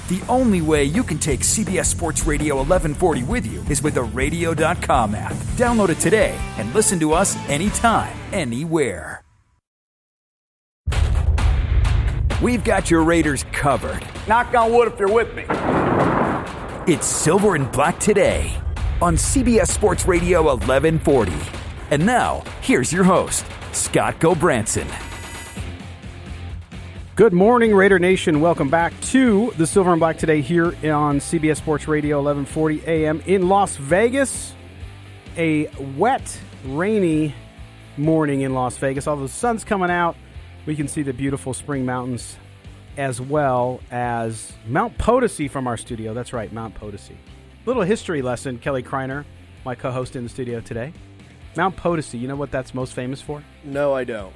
The only way you can take CBS Sports Radio 1140 with you is with the Radio.com app. Download it today and listen to us anytime, anywhere. We've got your Raiders covered. Knock on wood if you're with me. It's Silver and Black Today on CBS Sports Radio 1140. And now, here's your host, Scott Gobranson. Good morning, Raider Nation. Welcome back to the Silver and Black Today here on CBS Sports Radio 1140 AM in Las Vegas. A wet, rainy morning in Las Vegas. Although the sun's coming out, we can see the beautiful spring mountains as well as Mount Potosi from our studio. That's right, Mount Potosi. Little history lesson, Kelly Kreiner, my co-host in the studio today. Mount Potosi, you know what that's most famous for? No, I don't.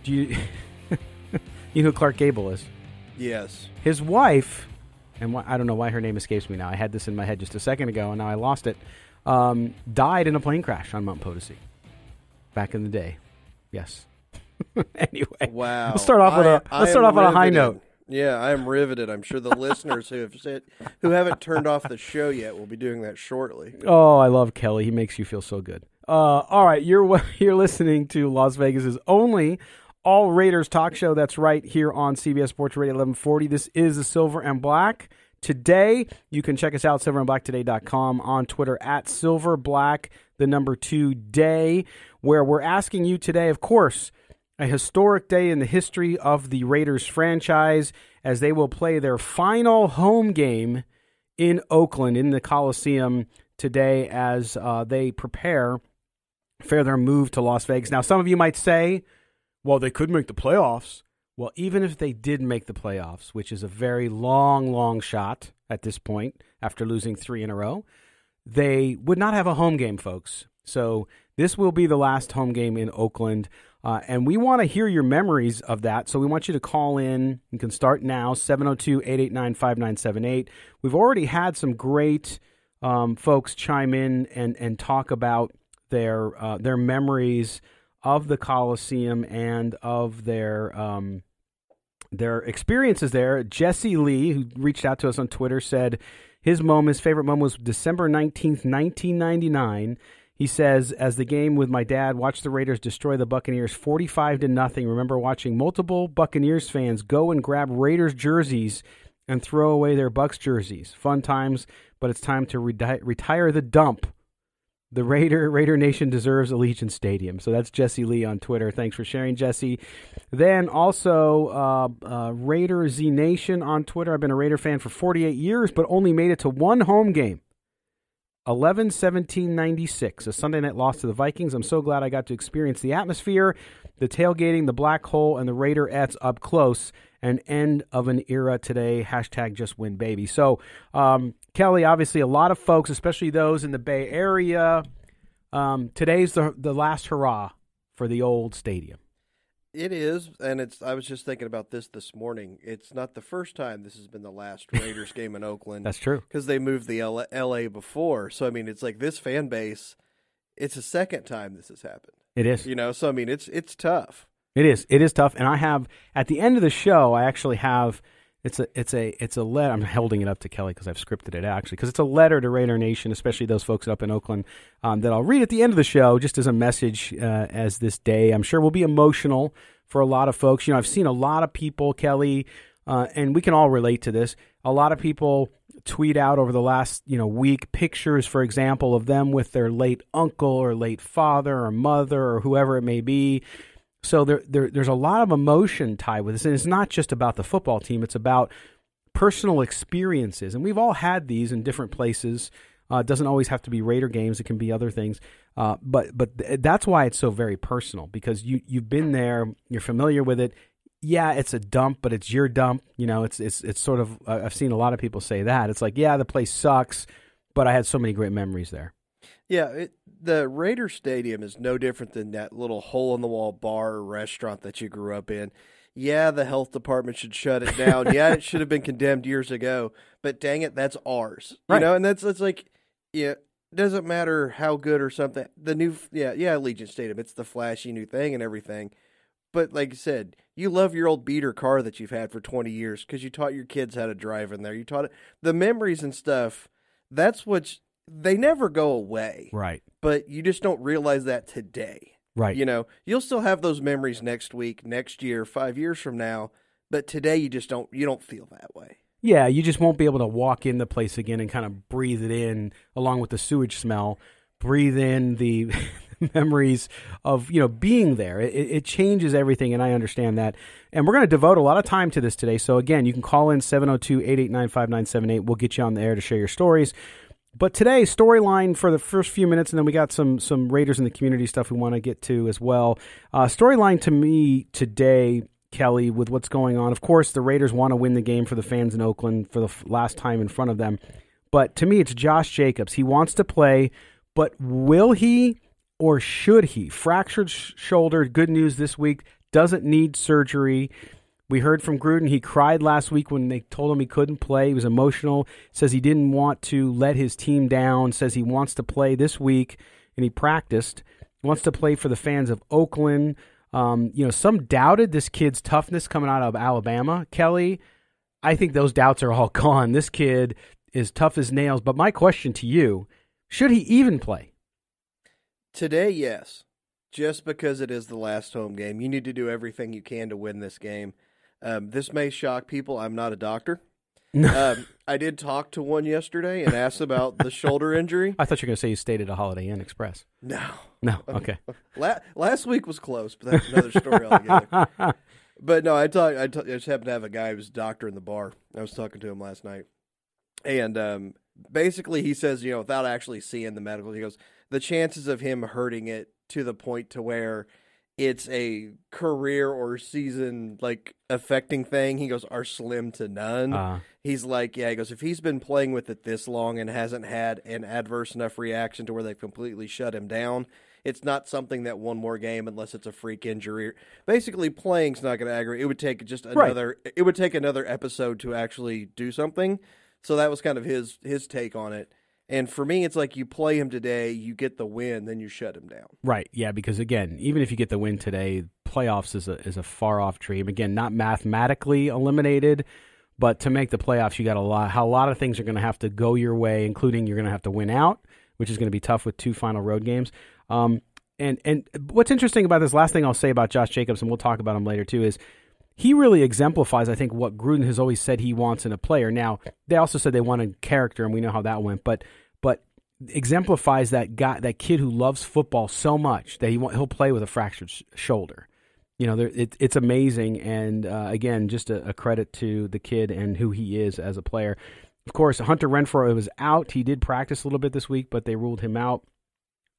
Do you... You know who Clark Gable is? Yes. His wife, and I don't know why her name escapes me now. I had this in my head just a second ago, and now I lost it. Died in a plane crash on Mount Potosi back in the day. Yes. Anyway, wow. Let's start off on a high note. Yeah, I am riveted. I'm sure the listeners who haven't turned off the show yet will be doing that shortly. Oh, I love Kelly. He makes you feel so good. All right, you're listening to Las Vegas's only All Raiders talk show. That's right, here on CBS Sports Radio 1140. This is the Silver and Black Today. You can check us out, silverandblacktoday.com, on Twitter at silverblack, the number 2 day, where we're asking you today, of course, a historic day in the history of the Raiders franchise as they will play their final home game in Oakland in the Coliseum today as they prepare for their move to Las Vegas. Now, some of you might say, well, they could make the playoffs. Well, even if they did make the playoffs, which is a very long, long shot at this point after losing 3 in a row, they would not have a home game, folks. So this will be the last home game in Oakland, and we want to hear your memories of that. So we want you to call in. You can start now, 702-889-5978. We've already had some great folks chime in and talk about their memories of the Coliseum and of their experiences there. Jesse Lee, who reached out to us on Twitter, said his favorite moment was December 19th, 1999. He says, as the game with my dad watched the Raiders destroy the Buccaneers 45-0, remember watching multiple Buccaneers fans go and grab Raiders jerseys and throw away their Bucs jerseys. Fun times, but it's time to retire the dump. The Raider Nation deserves Allegiant Stadium. So that's Jesse Lee on Twitter. Thanks for sharing, Jesse. Then also Raider Z Nation on Twitter. I've been a Raider fan for 48 years, but only made it to one home game. 11-17-96, a Sunday night loss to the Vikings. I'm so glad I got to experience the atmosphere, the tailgating, the black hole, and the Raiderettes up close. An end of an era today. # just win, baby. So, Kelly, obviously a lot of folks, especially those in the Bay Area, today's the last hurrah for the old stadium. It is, and I was just thinking about this morning. It's not the first time this has been the last Raiders game in Oakland. That's true. Because they moved the L.A. before. So, I mean, it's like this fan base, it's the second time this has happened. It is. You know, so, I mean, it's tough. It is. It is tough. And I have, at the end of the show, I actually have, it's a letter. I'm holding it up to Kelly because I've scripted it, actually, because it's a letter to Raider Nation, especially those folks up in Oakland, that I'll read at the end of the show just as a message as this day, I'm sure, will be emotional for a lot of folks. You know, I've seen a lot of people, Kelly, and we can all relate to this, a lot of people tweet out over the last week pictures, for example, of them with their late uncle or late father or mother or whoever it may be. So there's a lot of emotion tied with this, and it's not just about the football team. It's about personal experiences, and we've all had these in different places. It doesn't always have to be Raider games. It can be other things. But that's why it's so very personal, because you've been there. You're familiar with it. Yeah, it's a dump, but it's your dump. You know, it's sort of, I've seen a lot of people say that. It's like, yeah, the place sucks, but I had so many great memories there. Yeah, the Raider Stadium is no different than that little hole-in-the-wall bar or restaurant that you grew up in. Yeah, the health department should shut it down. Yeah, it should have been condemned years ago. But dang it, that's ours. Right. You know, and it's like, yeah, it doesn't matter how good or something. The new, Allegiant Stadium, it's the flashy new thing and everything. But like I said, You love your old beater car that you've had for 20 years because you taught your kids how to drive in there. You taught it. The memories and stuff, that's what they never go away. Right. But you just don't realize that today. Right. You know, you'll still have those memories next week, next year, 5 years from now, but today you don't feel that way. Yeah, you just won't be able to walk in the place again and kind of breathe it in along with the sewage smell, breathe in the memories of, being there. It changes everything, and I understand that. And we're going to devote a lot of time to this today. So, again, you can call in 702-889-5978. We'll get you on the air to share your stories. But today, storyline for the first few minutes, and then we got some Raiders in the community stuff we want to get to as well. Storyline to me today, Kelly, with what's going on. Of course, the Raiders want to win the game for the fans in Oakland for the last time in front of them. But to me, it's Josh Jacobs. He wants to play, but will he or should he? Fractured shoulder, good news this week, doesn't need surgery. We heard from Gruden. He cried last week when they told him he couldn't play. He was emotional. Says he didn't want to let his team down. Says he wants to play this week, and he practiced. He wants to play for the fans of Oakland. Some doubted this kid's toughness coming out of Alabama. Kelly, I think those doubts are all gone. This kid is tough as nails. But my question to you, should he even play? Today, yes. Just because it is the last home game. You need to do everything you can to win this game. This may shock people. I'm not a doctor. I did talk to one yesterday and asked about the shoulder injury. I thought you were going to say you stayed at a Holiday Inn Express. No. Okay. Last week was close, but that's another story altogether. But no, I just happened to have a guy who was a doctor in the bar. I was talking to him last night. And basically he says, without actually seeing the medical, he goes, the chances of him hurting it to the point to where it's a career or season affecting thing, he goes, are slim to none. He's like, he goes, if he's been playing with it this long and hasn't had an adverse enough reaction to where they've completely shut him down, it's not something that one more game, unless it's a freak injury. Basically, playing's not going to aggravate. It would take just another. Right. It would take another episode to actually do something. So that was kind of his take on it. And for me, it's like you play him today, you get the win, then you shut him down. Right, yeah, because, again, even if you get the win today, playoffs is a far-off dream. Again, not mathematically eliminated, but to make the playoffs, you got a lot of things are going to have to go your way, including you're going to have to win out, which is going to be tough with 2 final road games. And what's interesting about this, last thing I'll say about Josh Jacobs, and we'll talk about him later too, is he really exemplifies, I think, what Gruden has always said he wants in a player. Now, they also said they wanted character, and we know how that went, but exemplifies that kid who loves football so much that he'll play with a fractured shoulder. It's amazing, and again, just a credit to the kid and who he is as a player. Of course, Hunter Renfrow was out. He did practice a little bit this week, but they ruled him out.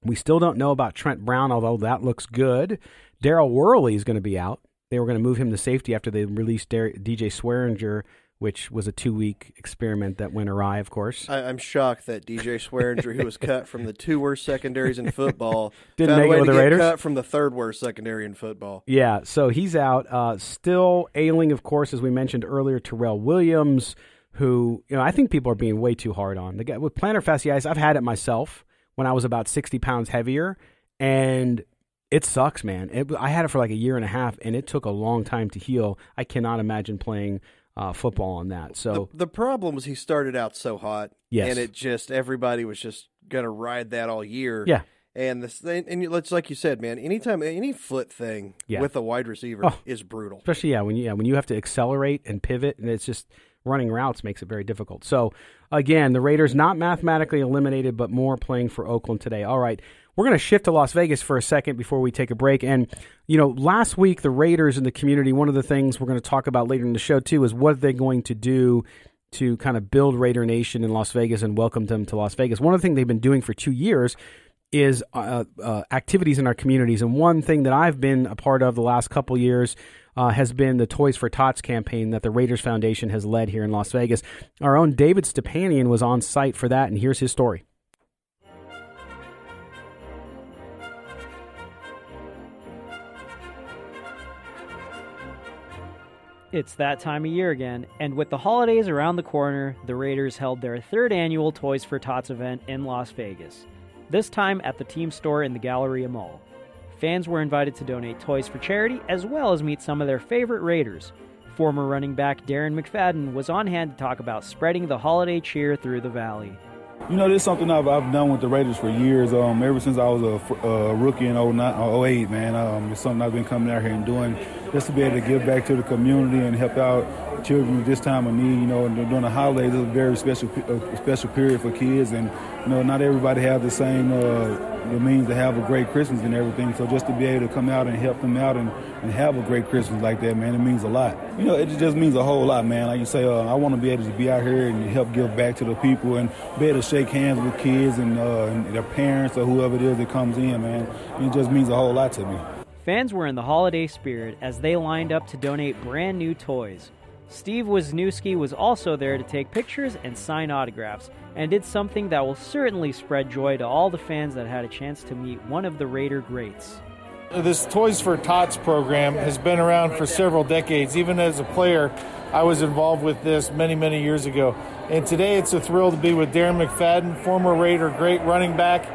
We still don't know about Trent Brown, although that looks good. Daryl Worley is going to be out. They were going to move him to safety after they released DJ Swearinger, which was a 2-week experiment that went awry, of course. I'm shocked that DJ Swearinger, who was cut from the 2 worst secondaries in football, didn't make it with the Raiders. Cut from the 3rd worst secondary in football. Yeah, so he's out. Still ailing, of course, as we mentioned earlier, Terrell Williams, who I think people are being way too hard on. The guy with plantar fasciitis, I've had it myself when I was about 60 pounds heavier, and it sucks, man. I had it for like a year and a half, and it took a long time to heal. I cannot imagine playing football on that. So the problem was he started out so hot, yes, and everybody was just gonna ride that all year. Yeah, and it's like you said, man. Any foot thing with a wide receiver is brutal, especially when you have to accelerate and pivot, and it's just running routes makes it very difficult. So again, the Raiders not mathematically eliminated, but more playing for Oakland today. All right. We're going to shift to Las Vegas for a second before we take a break. And, last week, the Raiders in the community, one of the things we're going to talk about later in the show, too, is what they're going to do to kind of build Raider Nation in Las Vegas and welcome them to Las Vegas. One of the things they've been doing for 2 years is activities in our communities. And one thing that I've been a part of the last couple years has been the Toys for Tots campaign that the Raiders Foundation has led here in Las Vegas. Our own David Stepanian was on site for that, and here's his story. It's that time of year again, and with the holidays around the corner, the Raiders held their 3rd annual Toys for Tots event in Las Vegas, this time at the team store in the Galleria Mall. Fans were invited to donate toys for charity, as well as meet some of their favorite Raiders. Former running back Darren McFadden was on hand to talk about spreading the holiday cheer through the Valley. You know, this is something I've done with the Raiders for years. Ever since I was a rookie in 08, man. It's something I've been coming out here and doing just to be able to give back to the community and help out children at this time of need. You know, and during the holidays, it's a very special period for kids. And, you know, not everybody have the same the means to have a great Christmas and everything. So just to be able to come out and help them out and have a great Christmas like that, man, it means a lot. You know, it just means a whole lot, man. Like you say, I want to be able to be out here and help give back to the people and be able to shake hands with kids and their parents or whoever it is that comes in, man. It just means a whole lot to me. Fans were in the holiday spirit as they lined up to donate brand new toys. Steve Wisniewski was also there to take pictures and sign autographs, and did something that will certainly spread joy to all the fans that had a chance to meet one of the Raider greats. This Toys for Tots program has been around for several decades. Even as a player, I was involved with this many, many years ago. And today it's a thrill to be with Darren McFadden, former Raider great running back,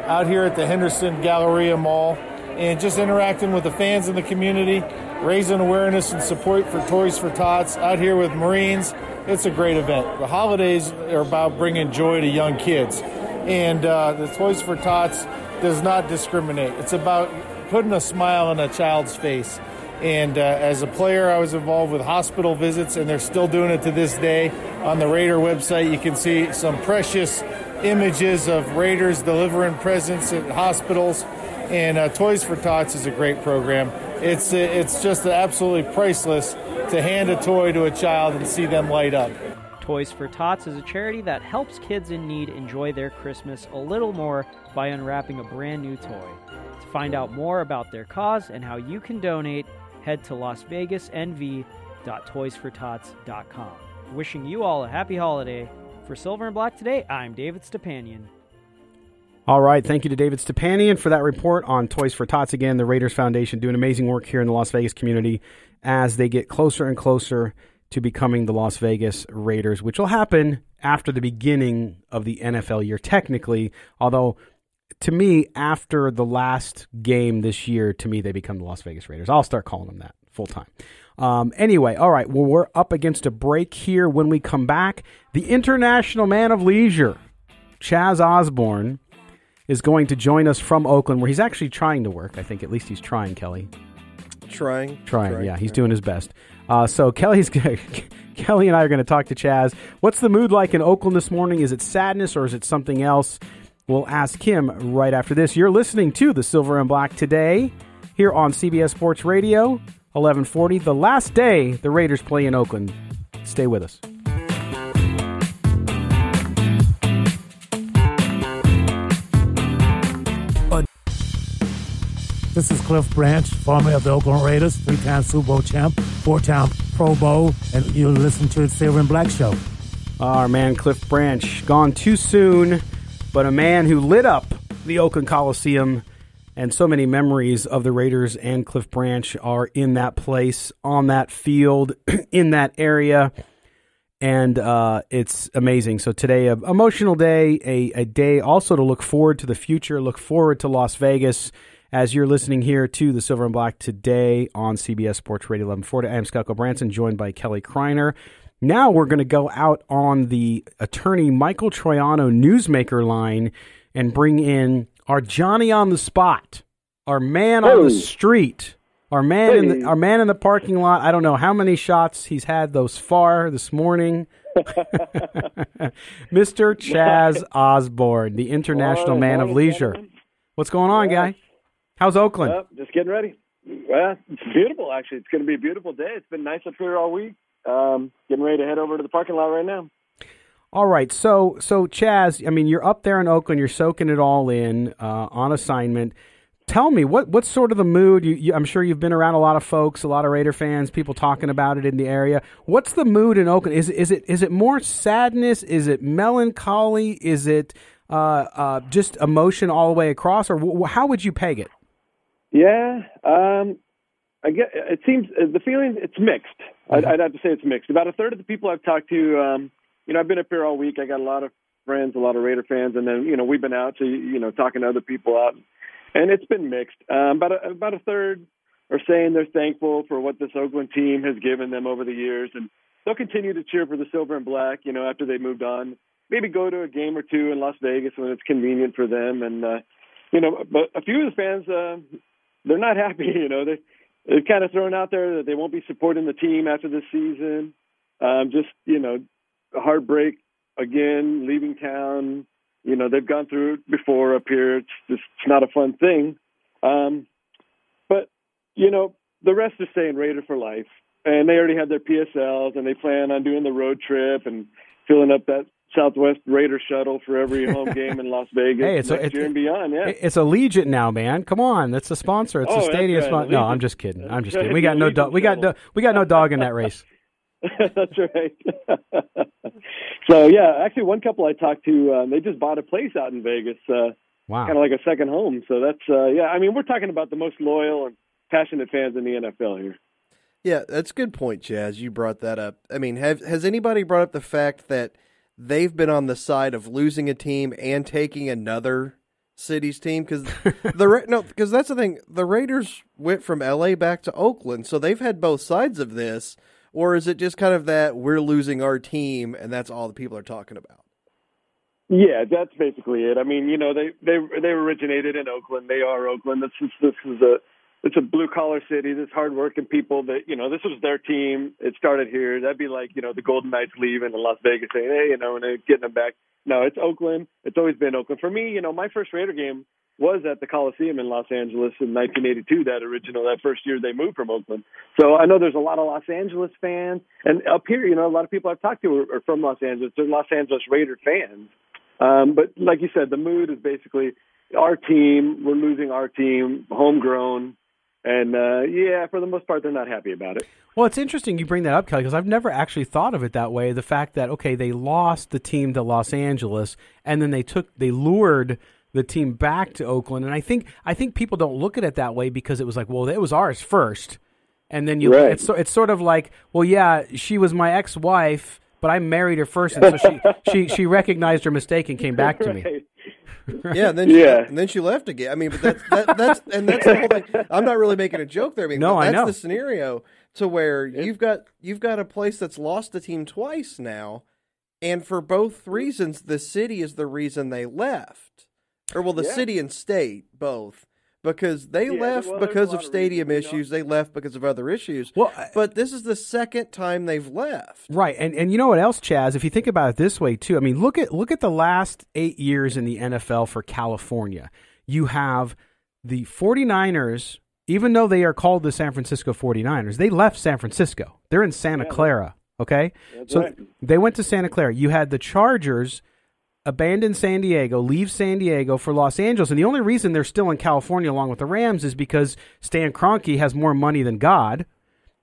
out here at the Henderson Galleria Mall, and just interacting with the fans in the community, raising awareness and support for Toys for Tots, out here with Marines. It's a great event. The holidays are about bringing joy to young kids. And the Toys for Tots does not discriminate. It's about putting a smile on a child's face. And as a player, I was involved with hospital visits, and they're still doing it to this day. On the Raider website, you can see some precious images of Raiders delivering presents at hospitals. And Toys for Tots is a great program. It's just absolutely priceless to hand a toy to a child and see them light up. Toys for Tots is a charity that helps kids in need enjoy their Christmas a little more by unwrapping a brand new toy. To find out more about their cause and how you can donate, head to lasvegasnv.toysfortots.com. Wishing you all a happy holiday. For Silver and Black Today, I'm David Stepanian. All right, thank you to David Stepanian for that report on Toys for Tots. Again, the Raiders Foundation doing amazing work here in the Las Vegas community as they get closer and closer to becoming the Las Vegas Raiders, which will happen after the beginning of the NFL year, technically. Although, to me, after the last game this year, to me, they become the Las Vegas Raiders. I'll start calling them that full time. Anyway, all right, well, we're up against a break here. When we come back, the international man of leisure, Chaz Osborne, is going to join us from Oakland, where he's actually trying to work. I think at least he's trying, Kelly. Trying. Yeah, he's doing his best. So Kelly and I are going to talk to Chaz. What's the mood like in Oakland this morning? Is it sadness or is it something else? We'll ask him right after this. You're listening to the Silver and Black Today here on CBS Sports Radio, 1140. The last day the Raiders play in Oakland. Stay with us. This is Cliff Branch, formerly of the Oakland Raiders, 3-time Super Bowl champ, 4-time Pro Bowl, and you listen to the Silver and Black Show. Our man Cliff Branch, gone too soon, but a man who lit up the Oakland Coliseum, and so many memories of the Raiders and Cliff Branch are in that place, on that field, in that area, and it's amazing. So today, an emotional day, a day also to look forward to the future, look forward to Las Vegas. As you're listening here to the Silver and Black Today on CBS Sports Radio 1140, I am Scott Branson, joined by Kelly Kreiner. Now we're going to go out on the attorney Michael Troiano newsmaker line and bring in our Johnny on the spot, our man on the street, our man in the parking lot. I don't know how many shots he's had thus far this morning. Mr. Chaz Osborne, the international man of leisure. What's going on, guy? How's Oakland? Just getting ready. Well, it's beautiful, actually. It's going to be a beautiful day. It's been nice up here all week. Getting ready to head over to the parking lot right now. All right. So Chaz, I mean, you're up there in Oakland. You're soaking it all in on assignment. Tell me, what's sort of the mood? I'm sure you've been around a lot of folks, a lot of Raider fans, people talking about it in the area. What's the mood in Oakland? Is it more sadness? Is it melancholy? Is it just emotion all the way across? Or how would you peg it? Yeah, I get. It seems the feeling it's mixed. I'd have to say it's mixed. About a third of the people I've talked to, I've been up here all week. I got a lot of friends, a lot of Raider fans, and then we've been out to talking to other people out and it's been mixed. About a third are saying they're thankful for what this Oakland team has given them over the years, and they'll continue to cheer for the silver and black, after they moved on. Maybe go to a game or two in Las Vegas when it's convenient for them. And, but a few of the fans, they're not happy. They've kind of thrown out there that they won't be supporting the team after this season. A heartbreak again, leaving town. They've gone through it before up here. It's not a fun thing. But the rest are staying Raider for life. And they already have their PSLs, and they plan on doing the road trip and filling up that Southwest Raider shuttle for every home game in Las Vegas next year and beyond. Yeah, it's Allegiant now, man. Come on, that's a sponsor. It's a stadium sponsor. No, I'm just kidding. We got no dog. We got no dog in that race. That's right. So yeah, actually, one couple I talked to, they just bought a place out in Vegas. Wow, kind of like a second home. So that's I mean, we're talking about the most loyal and passionate fans in the NFL here. Yeah, that's a good point, Chaz. You brought that up. I mean, has anybody brought up the fact that they've been on the side of losing a team and taking another city's team? Because that's the thing. The Raiders went from LA back to Oakland, so they've had both sides of this. Or is it just kind of that we're losing our team and that's all the people are talking about? Yeah, that's basically it. I mean, they originated in Oakland. They are Oakland. It's a blue-collar city. There's hard-working people that, this was their team. It started here. That'd be like, the Golden Knights leaving in Las Vegas saying, hey, and getting them back. No, it's Oakland. It's always been Oakland. For me, my first Raider game was at the Coliseum in Los Angeles in 1982, that first year they moved from Oakland. So I know there's a lot of Los Angeles fans. And up here, a lot of people I've talked to are from Los Angeles. They're Los Angeles Raider fans. But like you said, the mood is basically our team. We're losing our team, homegrown. And, for the most part, they're not happy about it. Well, it's interesting you bring that up, Kelly, because I've never actually thought of it that way. The fact that, okay, they lost the team to Los Angeles, and then they lured the team back to Oakland. And I think people don't look at it that way because it was like, well, it was ours first. And then it's sort of like, well, yeah, she was my ex-wife, but I married her first, and so she recognized her mistake and came back to me. Right. Yeah, and then she left again. I mean, but that's the whole thing. I'm not really making a joke there. I mean, no, that's I know. The scenario to where you've got a place that's lost a team twice now, and for both reasons, the city is the reason they left, or the city and state both. Because they left because of stadium issues. They left because of other issues. Well, but this is the second time they've left. Right. And you know what else, Chaz? If you think about it this way, too. I mean, look at the last 8 years in the NFL for California. You have the 49ers, even though they are called the San Francisco 49ers, they left San Francisco. They're in Santa Clara, okay? They went to Santa Clara. You had the Chargers abandon San Diego, leave San Diego for Los Angeles, and the only reason they're still in California along with the Rams is because Stan Kroenke has more money than God,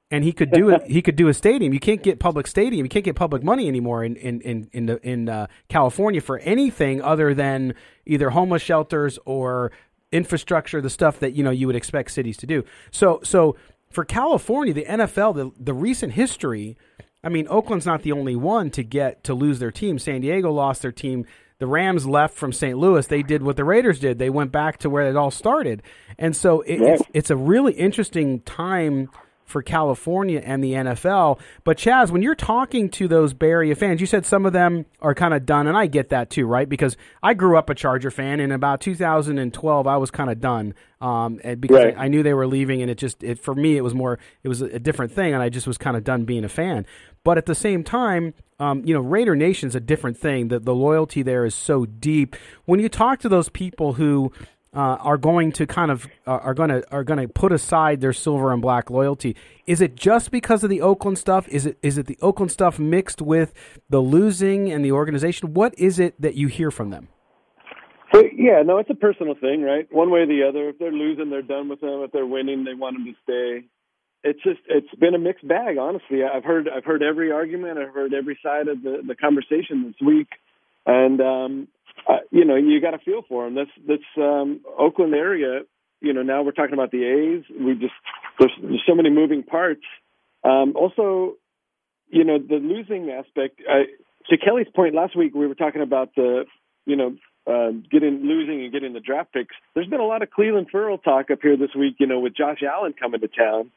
and he could do it. He could do a stadium. You can't get public stadium. You can't get public money anymore in California for anything other than either homeless shelters or infrastructure, the stuff that you would expect cities to do. So for California, the NFL, the recent history. I mean, Oakland's not the only one to lose their team. San Diego lost their team. The Rams left from St. Louis. They did what the Raiders did. They went back to where it all started. And so it's a really interesting time for California and the NFL. But, Chaz, when you're talking to those Bay Area fans, you said some of them are kind of done, and I get that too, right? Because I grew up a Charger fan, and about 2012, I was kind of done because I knew they were leaving, and for me, it was a different thing, and I just was kind of done being a fan. But at the same time, Raider Nation's a different thing. The loyalty there is so deep. When you talk to those people who are going to put aside their silver and black loyalty, is it just because of the Oakland stuff? Is it the Oakland stuff mixed with the losing and the organization? What is it that you hear from them? It's a personal thing, right? One way or the other. If they're losing, they're done with them. If they're winning, they want them to stay. It's been a mixed bag, honestly. I've heard every argument. I've heard every side of the conversation this week, and you got to feel for them. This Oakland area. Now we're talking about the A's. There's so many moving parts. Also, the losing aspect. To Kelly's point last week, we were talking about the losing and getting the draft picks. There's been a lot of Cleveland Ferrell talk up here this week, with Josh Allen coming to town.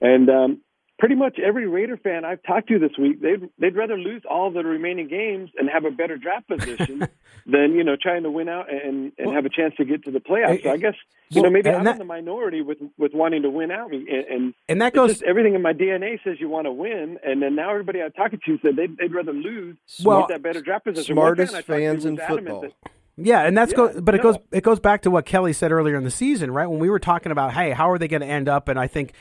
And pretty much every Raider fan I've talked to this week, they'd rather lose all the remaining games and have a better draft position than, trying to win out and have a chance to get to the playoffs. So I guess, maybe I'm in the minority with wanting to win out. And that goes, everything in my DNA says you want to win. And then now everybody I'm talking to said they'd rather lose to get that better draft position. Smartest fans in football. Yeah, and it goes back to what Kelly said earlier in the season, right? When we were talking about, hey, how are they going to end up? And I think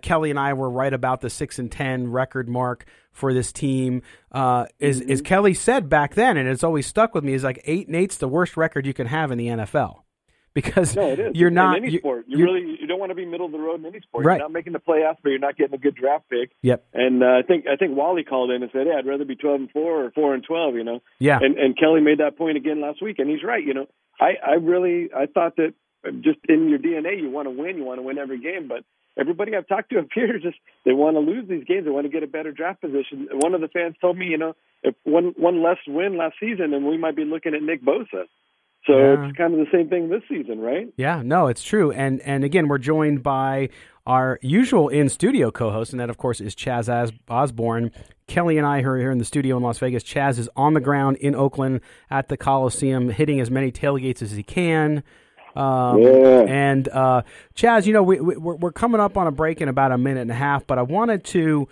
Kelly and I were right about the 6-10 record mark for this team. As Kelly said back then, and it's always stuck with me, is like 8-8's the worst record you can have in the NFL. Because you're not in any sport. You don't want to be middle of the road in any sport. Right. You're not making the playoffs, but you're not getting a good draft pick. Yep. And I think Wally called in and said, "I'd rather be 12-4 or 4-12." Yeah. And Kelly made that point again last week, and he's right. I thought that just in your DNA, you want to win. You want to win every game, but everybody I've talked to up here they want to lose these games. They want to get a better draft position. One of the fans told me, if one less win last season, then we might be looking at Nick Bosa. So it's kind of the same thing this season, right? Yeah, no, it's true. And again, we're joined by our usual in-studio co-host, and that, of course, is Chaz Osborne. Kelly and I are here in the studio in Las Vegas. Chaz is on the ground in Oakland at the Coliseum, hitting as many tailgates as he can. And Chaz, we're coming up on a break in about a minute and a half, but I wanted to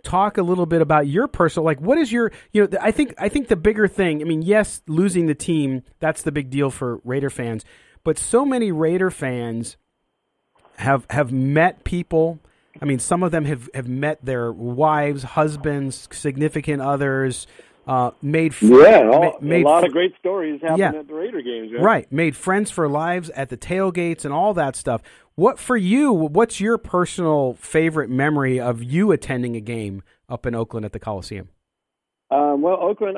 talk a little bit about your personal, what is your, I think the bigger thing, yes, losing the team, that's the big deal for Raider fans, but so many Raider fans have met people. Some of them have met their wives, husbands, significant others, made a lot of great stories happen at the Raider games. Right, made friends for lives at the tailgates and all that stuff. What's your personal favorite memory of you attending a game up in Oakland at the Coliseum? Oakland,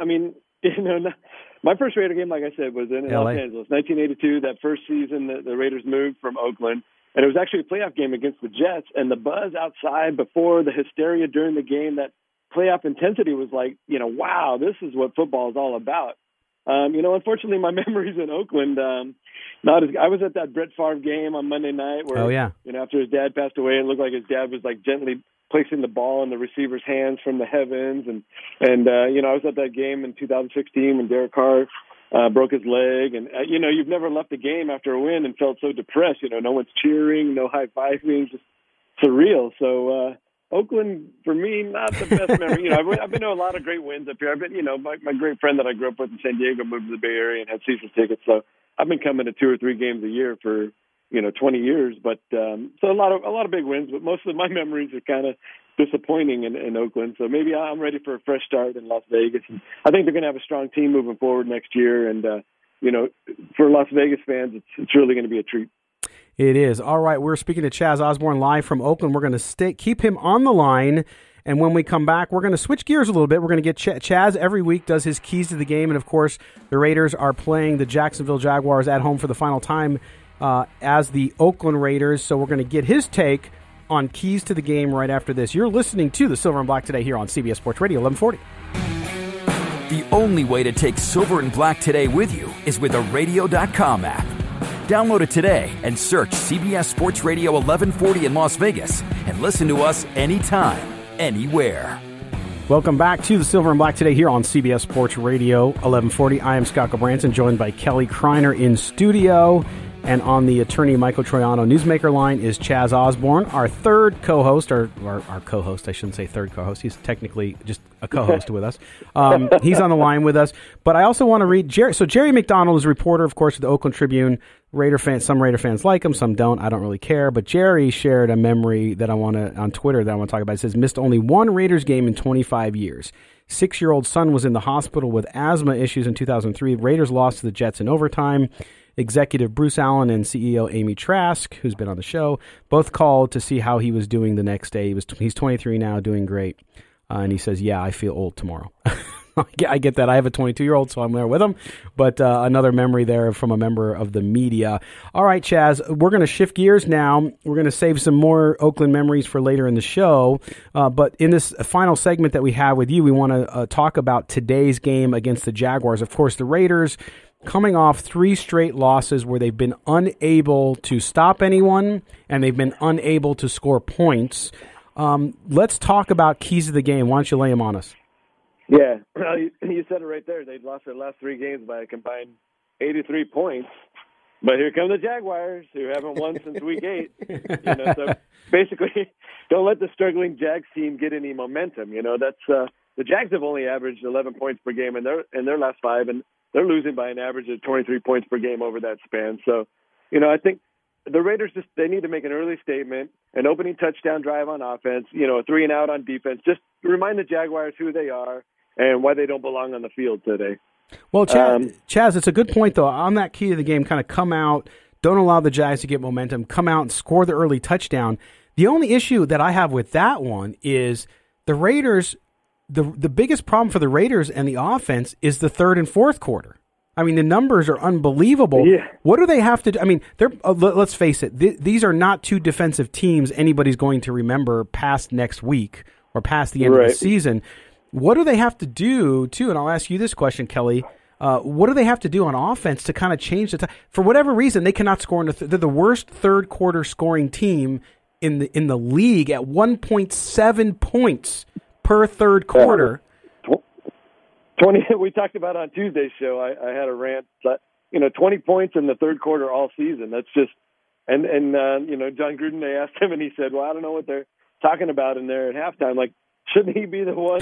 my first Raider game, like I said, was in Los Angeles, 1982, that first season that the Raiders moved from Oakland. And it was actually a playoff game against the Jets, and the buzz outside before the hysteria during the game, that playoff intensity was like, wow, this is what football is all about. Unfortunately, my memories in Oakland, I was at that Brett Favre game on Monday night where, after his dad passed away, it looked like his dad was gently placing the ball in the receiver's hands from the heavens. And I was at that game in 2016 when Derek Carr broke his leg. And, you've never left the game after a win and felt so depressed. No one's cheering, no high-fiving, just surreal. So, Oakland, for me, not the best memory. I've been to a lot of great wins up here. I've been, my great friend that I grew up with in San Diego moved to the Bay Area and had season tickets. So I've been coming to 2 or 3 games a year for, 20 years. But so a lot of big wins. But most of my memories are kind of disappointing in Oakland. So maybe I'm ready for a fresh start in Las Vegas. And I think they're going to have a strong team moving forward next year. And for Las Vegas fans, it's really going to be a treat. It is. All right, we're speaking to Chaz Osborne live from Oakland. We're going to keep him on the line, and when we come back, we're going to switch gears a little bit. We're going to get Chaz every week does his keys to the game, and of course, the Raiders are playing the Jacksonville Jaguars at home for the final time as the Oakland Raiders, so we're going to get his take on keys to the game right after this. You're listening to the Silver and Black today here on CBS Sports Radio 1140. The only way to take Silver and Black today with you is with a radio.com app. Download it today and search CBS Sports Radio 1140 in Las Vegas and listen to us anytime, anywhere. Welcome back to the Silver and Black today here on CBS Sports Radio 1140. I am Scott Gobranson, joined by Kelly Kreiner in studio. And on the attorney Michael Troiano Newsmaker line is Chaz Osborne, our third co-host, or our co-host, I shouldn't say third co-host. He's technically just a co-host with us. He's on the line with us. But I also want to read Jerry. So Jerry McDonald is a reporter, of course, of the Oakland Tribune. Raider fans, some Raider fans like him, some don't. I don't really care. But Jerry shared a memory that on Twitter that I want to talk about. It says, missed only one Raiders game in 25 years. 6-year-old son was in the hospital with asthma issues in 2003. Raiders lost to the Jets in overtime. Executive Bruce Allen and CEO Amy Trask, who's been on the show, both called to see how he was doing the next day. He's 23 now, doing great. And he says, yeah, I feel old tomorrow. I get that. I have a 22-year-old, so I'm there with him. But another memory there from a member of the media. All right, Chaz, we're going to shift gears now. We're going to save some more Oakland memories for later in the show. But in this final segment that we have with you, we want to talk about today's game against the Jaguars. Of course, the Raiders coming off 3 straight losses where they've been unable to stop anyone and they've been unable to score points. Let's talk about keys of the game. Why don't you lay them on us? Yeah, you said it right there. They've lost their last 3 games by a combined 83 points. But here come the Jaguars, who haven't won since week 8. So basically, don't let the struggling Jags team get any momentum. That's the Jags have only averaged 11 points per game in their last 5, and they're losing by an average of 23 points per game over that span. So, I think the Raiders they need to make an early statement, an opening touchdown drive on offense, a 3-and-out on defense. Just remind the Jaguars who they are and why they don't belong on the field today. Well, Chaz, it's a good point, though. On that key to the game, kind of come out, don't allow the Jags to get momentum, come out and score the early touchdown. The only issue that I have with that one is the Raiders, the biggest problem for the Raiders and the offense is the third and fourth quarter. I mean, the numbers are unbelievable. Yeah. What do they have to do? I mean, let's face it, these are not 2 defensive teams anybody's going to remember past next week or past the end of the season. What do they have to do, too? And I'll ask you this question, Kelly. What do they have to do on offense to kind of change the time? For whatever reason, they cannot score they're the worst third quarter scoring team in the league at 1.7 points per third quarter. 20. We talked about on Tuesday's show. I had a rant. 20 points in the third quarter all season. That's just and John Gruden. They asked him, and he said, "Well, I don't know what they're talking about in there at halftime. Like, shouldn't he be the one,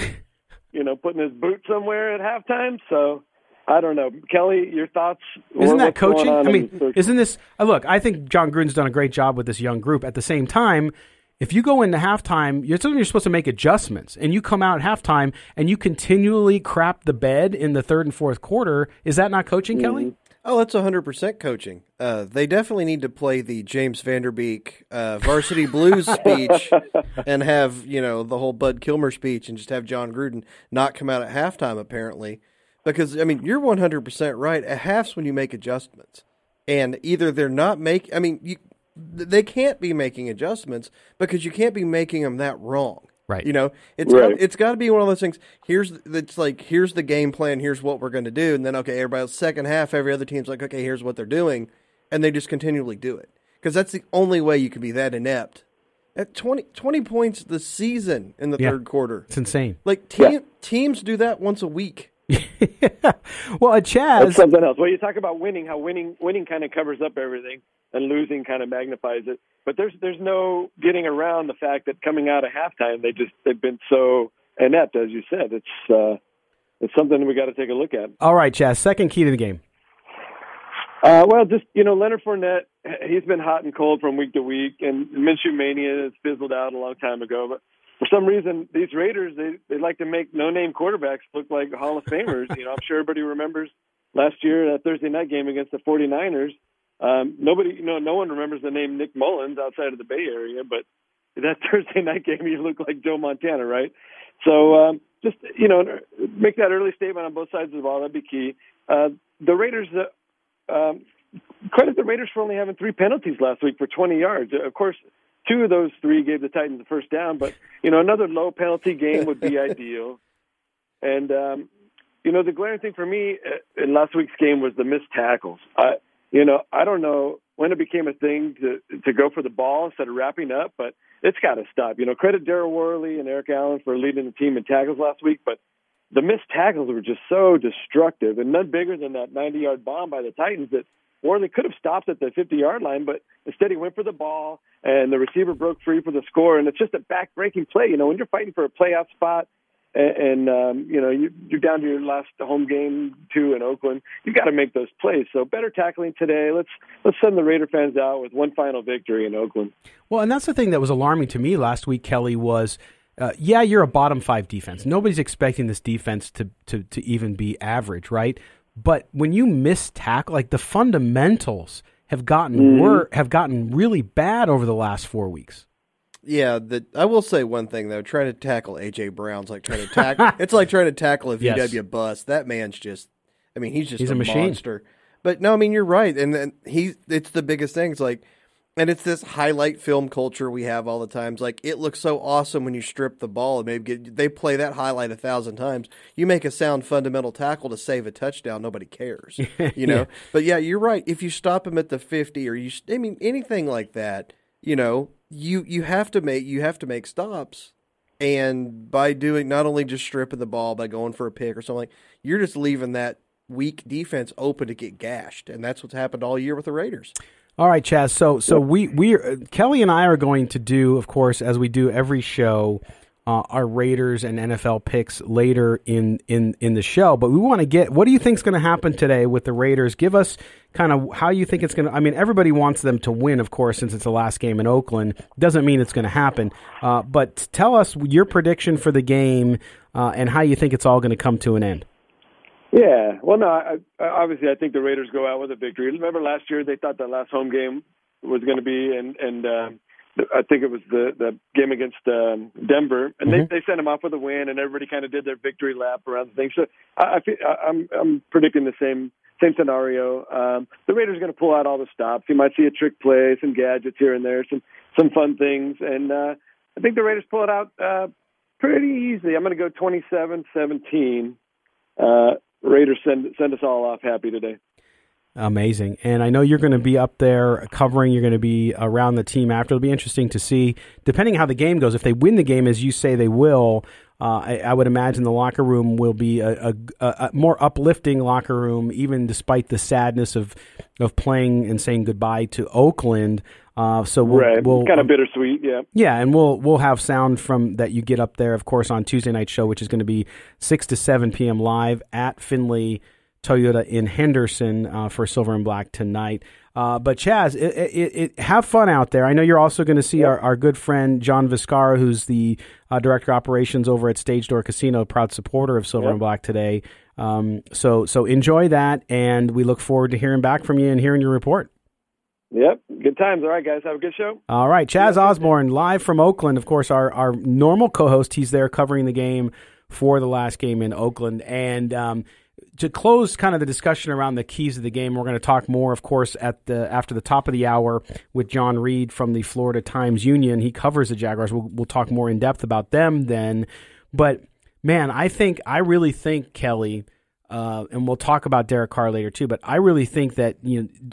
putting his boot somewhere at halftime?" So I don't know, Kelly. Your thoughts? Isn't that coaching? I mean, isn't this? Look, I think John Gruden's done a great job with this young group. At the same time, if you go into halftime, you're supposed to make adjustments, and you come out at halftime and you continually crap the bed in the third and fourth quarter. Is that not coaching, Kelly? Oh, that's 100% coaching. They definitely need to play the James Vanderbeek Varsity Blues speech and have, the whole Bud Kilmer speech and just have John Gruden not come out at halftime, apparently. Because, I mean, you're 100% right. At half's when you make adjustments. And either they're not they can't be making adjustments because you can't be making them that wrong. Right. It's got to be one of those things. Here's the game plan. Here's what we're going to do. And then, okay, everybody's second half, every other team's like, okay, here's what they're doing. And they just continually do it. Because that's the only way you can be that inept. At 20 points this season in the third quarter. It's insane. Like, teams do that once a week. Well, Chaz. That's something else. Well, you talk about winning, how winning kind of covers up everything, and losing kind of magnifies it. But there's no getting around the fact that coming out of halftime, they've been so inept, as you said. It's something we got to take a look at. All right, Chaz. Second key to the game. Leonard Fournette, he's been hot and cold from week to week, and Minshew Mania has fizzled out a long time ago. But for some reason, these Raiders, they like to make no-name quarterbacks look like Hall of Famers. I'm sure everybody remembers last year that Thursday night game against the 49ers. No one remembers the name Nick Mullins outside of the Bay Area, but that Thursday night game, he looked like Joe Montana, right? So make that early statement on both sides of the ball. That'd be key. The Raiders, credit the Raiders for only having 3 penalties last week for 20 yards. Of course, 2 of those 3 gave the Titans the first down, but, another low penalty game would be ideal. And, the glaring thing for me in last week's game was the missed tackles. I don't know when it became a thing to go for the ball instead of wrapping up, but it's got to stop. Credit Darryl Worley and Eric Allen for leading the team in tackles last week, but the missed tackles were just so destructive, and none bigger than that 90-yard bomb by the Titans that Worley could have stopped at the 50-yard line, but instead he went for the ball, and the receiver broke free for the score, and it's just a back-breaking play. When you're fighting for a playoff spot, and you're down to your last home game too in Oakland, you got to make those plays. So better tackling today. Let's send the Raider fans out with one final victory in Oakland. Well, and that's the thing that was alarming to me last week, Kelly, was you're a bottom 5 defense. Nobody's expecting this defense to even be average, right? But when you miss tackle, like the fundamentals have gotten really bad over the last 4 weeks. Yeah, I will say one thing though. Trying to tackle A.J. Brown's like trying to tackle. It's like trying to tackle a VW bus. That man's just. I mean, he's a machine. Monster. But no, I mean you're right, and then it's the biggest thing. It's like, and it's this highlight film culture we have all the times. Like it looks so awesome when you strip the ball and maybe they play that highlight 1,000 times. You make a sound fundamental tackle to save a touchdown, nobody cares. You know. But yeah, you're right. If you stop him at the 50 or anything like that, you know. You have to make stops, and by doing not only just stripping the ball by going for a pick or something, you're just leaving that weak defense open to get gashed, and that's what's happened all year with the Raiders. All right, Chaz. So we Kelly and I are going to do, of course, as we do every show, our Raiders and NFL picks later in the show. But we want to get, what do you think is going to happen today with the Raiders? Give us kind of how you think it's going to, I mean, everybody wants them to win, of course, since it's the last game in Oakland. Doesn't mean it's going to happen. But tell us your prediction for the game and how you think it's all going to come to an end. Yeah, well, no, obviously I think the Raiders go out with a victory. Remember last year they thought that last home game was going to be, and I think it was the game against Denver, and they sent them off with a win, and everybody kind of did their victory lap around the thing. So I'm predicting the same scenario. The Raiders are going to pull out all the stops. You might see a trick play, some gadgets here and there, some fun things, and I think the Raiders pull it out pretty easily. I'm going to go 27-17. Raiders send us all off happy today. Amazing. And I know you're going to be up there covering. You're going to be around the team after. It'll be interesting to see, depending how the game goes. If they win the game, as you say they will, I would imagine the locker room will be a more uplifting locker room, even despite the sadness of playing and saying goodbye to Oakland. So we'll kind of bittersweet, yeah. Yeah, and we'll have sound from that you get up there, of course, on Tuesday night show, which is going to be 6 to 7 p.m. live at Finley Toyota in Henderson for Silver and Black tonight. But Chaz, have fun out there. I know you're also going to see our good friend John Viscara, who's the director of operations over at Stage Door Casino, proud supporter of Silver and Black today. So enjoy that, and we look forward to hearing back from you and hearing your report. Yep, good times. All right, guys, have a good show. All right, Chaz Osborne, live from Oakland. Of course, our normal co-host. He's there covering the game for the last game in Oakland. And to close kind of the discussion around the keys of the game, we're going to talk more, of course, after the top of the hour with John Reid from the Florida Times-Union. He covers the Jaguars. We'll talk more in depth about them then. But, man, I really think, Kelly, and we'll talk about Derek Carr later too, but I really think that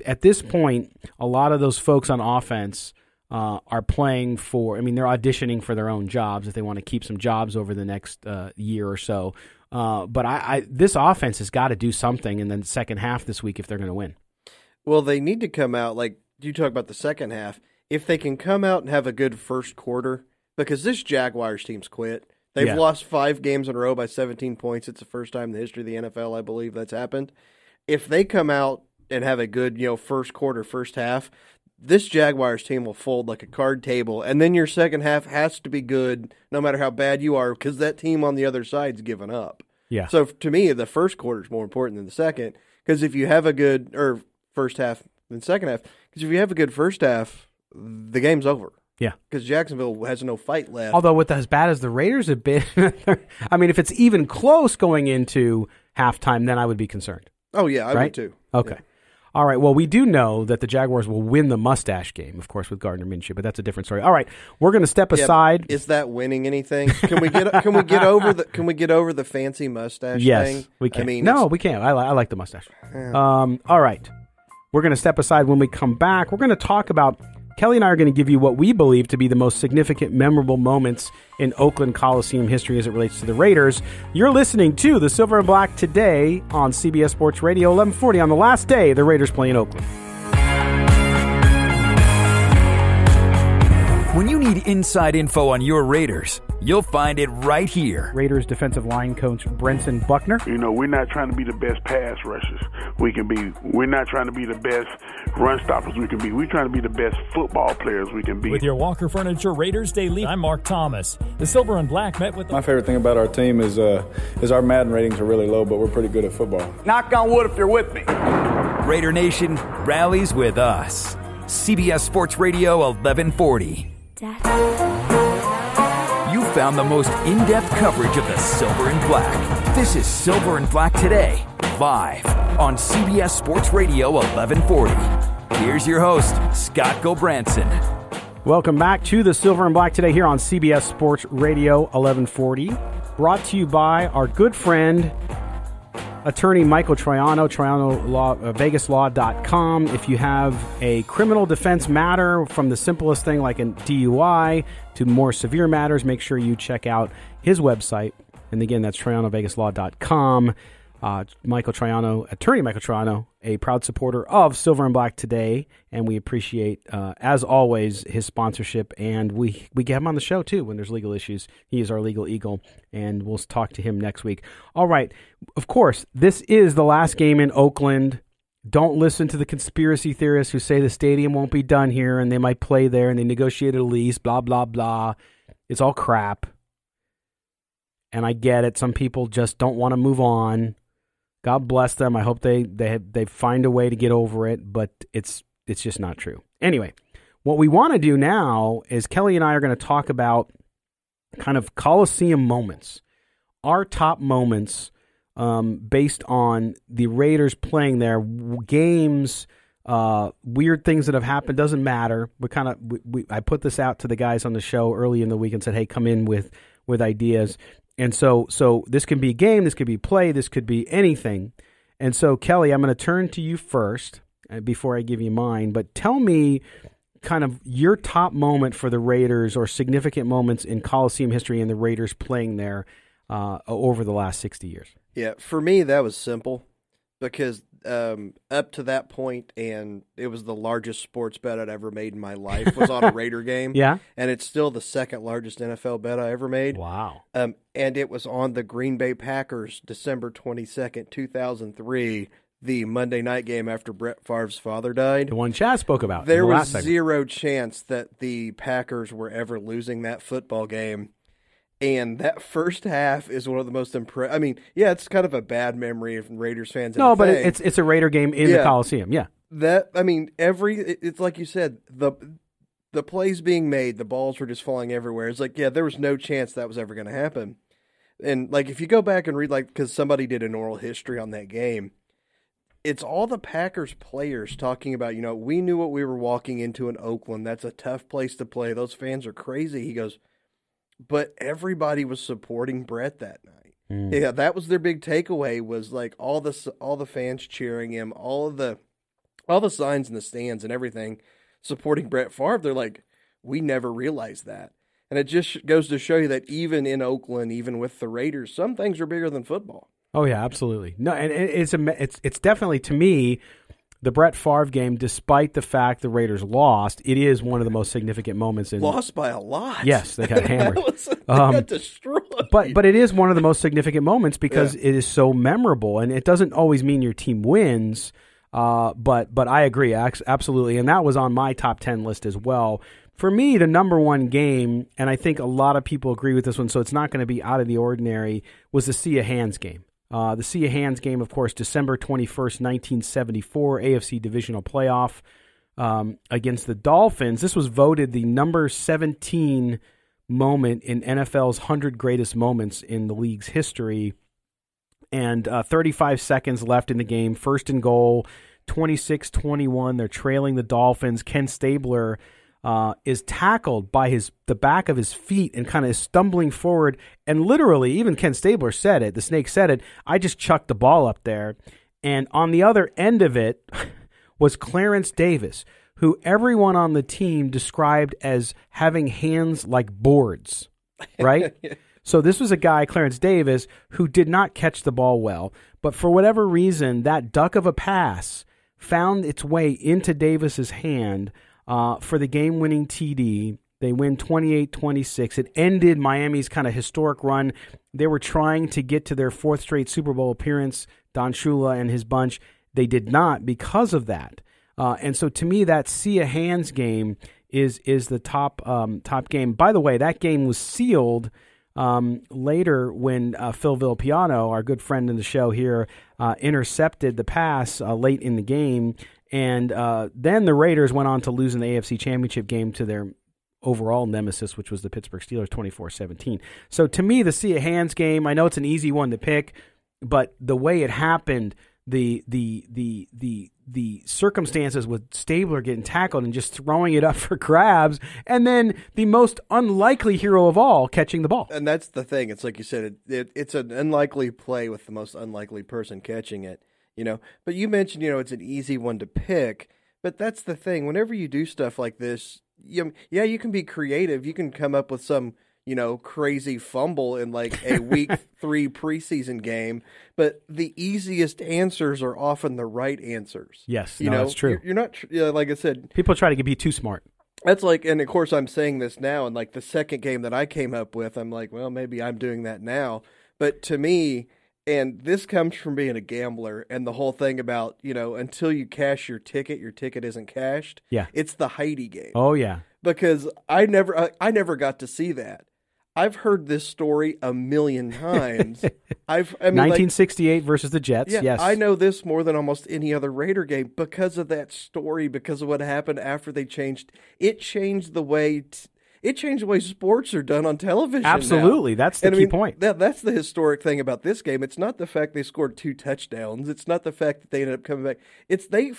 at this point, a lot of those folks on offense are playing for, they're auditioning for their own jobs if they want to keep some jobs over the next year or so. But this offense has got to do something in the second half this week if they're going to win. Well, they need to come out, like you talk about the second half, if they can come out and have a good first quarter, because this Jaguars team's quit. They've lost 5 games in a row by 17 points. It's the first time in the history of the NFL, I believe, that's happened. If they come out and have a good, first quarter, first half, this Jaguars team will fold like a card table, and then your second half has to be good no matter how bad you are because that team on the other side's given up. Yeah. So to me, the first quarter is more important than the second because if you have a good first half than second half, because if you have a good first half, the game's over. Yeah. Because Jacksonville has no fight left. Although with as bad as the Raiders have been, if it's even close going into halftime, then I would be concerned. Oh, yeah, I would too. Okay. Yeah. All right. Well, we do know that the Jaguars will win the mustache game, of course, with Gardner Minshew, but that's a different story. All right. We're going to step aside. Is that winning anything? Can we get over the fancy mustache thing? Yes, we can. We can't. I like the mustache. Yeah. All right. We're going to step aside. When we come back, we're going to talk about Kelly and I are going to give you what we believe to be the most significant, memorable moments in Oakland Coliseum history as it relates to the Raiders. You're listening to the Silver and Black today on CBS Sports Radio 1140 on the last day the Raiders play in Oakland. When you need inside info on your Raiders, you'll find it right here. Raiders defensive line coach Brenson Buckner. We're not trying to be the best pass rushers we can be. We're not trying to be the best run stoppers we can be. We're trying to be the best football players we can be. With your Walker Furniture Raiders Daily, I'm Mark Thomas. The Silver and Black met with... My favorite thing about our team is our Madden ratings are really low, but we're pretty good at football. Knock on wood if you're with me. Raider Nation rallies with us. CBS Sports Radio 1140. Dad. found the most in-depth coverage of the Silver and Black. This is Silver and Black Today, live on CBS Sports Radio 1140. Here's your host, Scott Gobranson. Welcome back to the Silver and Black Today here on CBS Sports Radio 1140. Brought to you by our good friend, attorney Michael Troiano, VegasLaw.com. If you have a criminal defense matter, from the simplest thing like a DUI to more severe matters, make sure you check out his website. And again, that's TroianoVegasLaw.com. Michael Troiano, attorney Michael Troiano, a proud supporter of Silver and Black Today, and we appreciate, as always, his sponsorship. And we get him on the show too when there's legal issues. He is our legal eagle, and we'll talk to him next week. All right, of course, this is the last game in Oakland. Don't listen to the conspiracy theorists who say the stadium won't be done here and they might play there and they negotiated a lease. Blah blah blah. It's all crap. And I get it. Some people just don't want to move on. God bless them. I hope they find a way to get over it, but it's just not true. Anyway, what we want to do now is Kelly and I are going to talk about kind of Coliseum moments, our top moments based on the Raiders playing there, games, weird things that have happened. Doesn't matter. I put this out to the guys on the show early in the week and said, hey, come in with ideas. And so this can be a game, this could be play, this could be anything. And so, Kelly, I'm going to turn to you first before I give you mine. But tell me kind of your top moment for the Raiders or significant moments in Coliseum history and the Raiders playing there over the last 60 years. Yeah, for me, that was simple because up to that point, and it was the largest sports bet I'd ever made in my life, was on a Raider game. Yeah. And it's still the second largest NFL bet I ever made. Wow. And it was on the Green Bay Packers, December 22nd, 2003, the Monday night game after Brett Favre's father died. The one Chaz spoke about. There was zero chance that the Packers were ever losing that football game. And that first half is one of the most impressive. I mean, yeah, it's kind of a bad memory of Raiders fans. No, but it's a Raider game in the Coliseum. Yeah, it's like you said, the plays being made, the balls were just falling everywhere. It's like, yeah, there was no chance that was ever going to happen. And like, if you go back and read, like, because somebody did an oral history on that game, it's all the Packers players talking about, we knew what we were walking into in Oakland. That's a tough place to play. Those fans are crazy. He goes, but everybody was supporting Brett that night. Yeah, that was their big takeaway, was like all the fans cheering him, all the signs in the stands and everything supporting Brett Favre. They're like, we never realized that. And it just goes to show you that even in Oakland, even with the Raiders, some things are bigger than football. Oh yeah, absolutely. No, and it's definitely, to me, the Brett Favre game, despite the fact the Raiders lost, it is one of the most significant moments. Lost by a lot. Yes, they got hammered. They got destroyed. But it is one of the most significant moments because it is so memorable, and it doesn't always mean your team wins. But I agree, absolutely, and that was on my top 10 list as well. For me, the number one game, and I think a lot of people agree with this one, so it's not going to be out of the ordinary, was the Sea of Hands game. The Sea of Hands game, of course, December 21st, 1974, AFC Divisional Playoff against the Dolphins. This was voted the number 17 moment in NFL's 100 greatest moments in the league's history. And 35 seconds left in the game, first and goal, 26-21. They're trailing the Dolphins. Ken Stabler is tackled by the back of his feet and kind of stumbling forward. And literally, even Ken Stabler said it, the Snake said it, I just chucked the ball up there. And on the other end of it was Clarence Davis, who everyone on the team described as having hands like boards, right? So this was a guy, Clarence Davis, who did not catch the ball well. But for whatever reason, that duck of a pass found its way into Davis's hand for the game-winning TD. They win 28-26. It ended Miami's kind of historic run. They were trying to get to their fourth straight Super Bowl appearance, Don Shula and his bunch. They did not because of that. And so to me, that Sea of Hands game is the top game. By the way, that game was sealed later when Phil Villapiano, our good friend in the show here, intercepted the pass late in the game. And then the Raiders went on to lose in the AFC Championship game to their overall nemesis, which was the Pittsburgh Steelers 24-17. So to me, the sea of hands game, I know it's an easy one to pick, but the way it happened, the circumstances with Stabler getting tackled and just throwing it up for grabs, and then the most unlikely hero of all catching the ball. And that's the thing. It's like you said, it's an unlikely play with the most unlikely person catching it, But you mentioned, it's an easy one to pick, but that's the thing. Whenever you do stuff like this, you can be creative. You can come up with some, crazy fumble in like a week 3 preseason game, but the easiest answers are often the right answers. Yes, that's true. You're not, like I said, people try to be too smart. That's like, and of course I'm saying this now, and like the second game that I came up with, I'm like, well, maybe I'm doing that now. But to me, and this comes from being a gambler and the whole thing about, until you cash your ticket isn't cashed. Yeah. It's the Heidi game. Oh, yeah. Because I never got to see that. I've heard this story a million times. 1968 versus the Jets. Yeah, yes, I know this more than almost any other Raider game because of that story. Because of what happened after they changed. It changed the way. It changed the way sports are done on television. Absolutely, now. That's the key point. That's the historic thing about this game. It's not the fact they scored 2 touchdowns. It's not the fact that they ended up coming back. It's they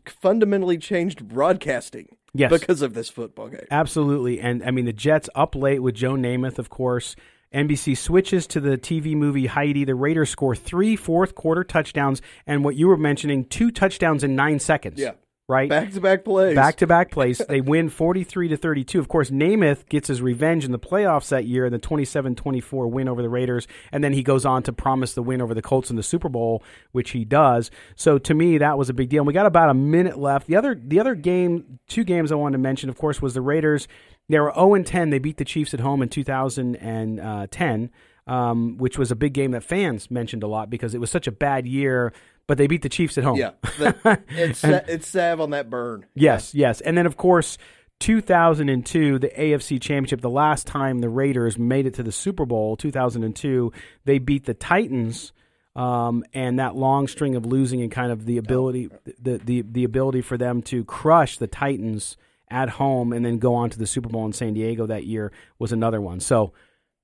fundamentally changed broadcasting. Yes. Because of this football game. Absolutely. And, the Jets up late with Joe Namath, of course. NBC switches to the TV movie Heidi. The Raiders score 3 fourth-quarter touchdowns, and what you were mentioning, 2 touchdowns in 9 seconds. Yeah. Right? Back-to-back plays. Back-to-back plays. They win 43-32. Of course, Namath gets his revenge in the playoffs that year in the 27-24 win over the Raiders, and then he goes on to promise the win over the Colts in the Super Bowl, which he does. So to me, that was a big deal. And we got about a minute left. The other game, 2 games I wanted to mention, of course, was the Raiders. They were 0-10. They beat the Chiefs at home in 2010, which was a big game that fans mentioned a lot because it was such a bad year. But they beat the Chiefs at home. Yeah, it's salve on that burn. Yes. And then, of course, 2002, the AFC Championship, the last time the Raiders made it to the Super Bowl, 2002, they beat the Titans, and that long string of losing and kind of the ability, the ability for them to crush the Titans at home and then go on to the Super Bowl in San Diego that year was another one. So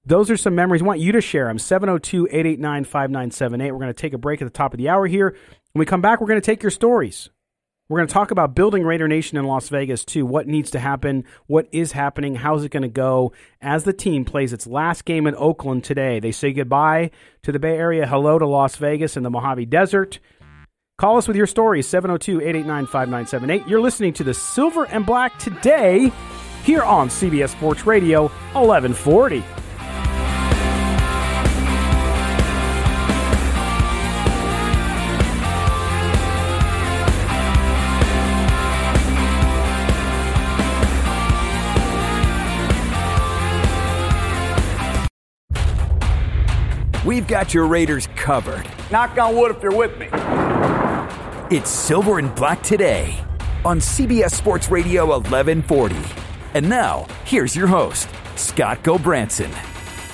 those are some memories. I want you to share them. 702-889-5978. We're going to take a break at the top of the hour here. When we come back, we're going to take your stories. We're going to talk about building Raider Nation in Las Vegas, too. What needs to happen? What is happening? How's it going to go as the team plays its last game in Oakland today? They say goodbye to the Bay Area, hello to Las Vegas and the Mojave Desert. Call us with your stories, 702-889-5978. You're listening to the Silver and Black today here on CBS Sports Radio 1140. We've got your Raiders covered. Knock on wood if you're with me. It's Silver and Black today on CBS Sports Radio 1140. And now, here's your host, Scott Gulbransen.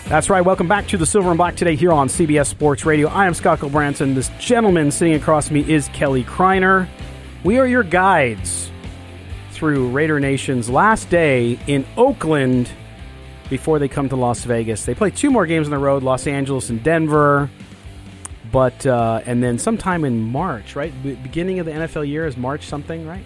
That's right. Welcome back to the Silver and Black today here on CBS Sports Radio. I am Scott Gulbransen. This gentleman sitting across from me is Kelly Kreiner. We are your guides through Raider Nation's last day in Oakland before they come to Las Vegas. They play 2 more games on the road, Los Angeles and Denver. But and then sometime in March, right? Beginning of the NFL year is March something, right?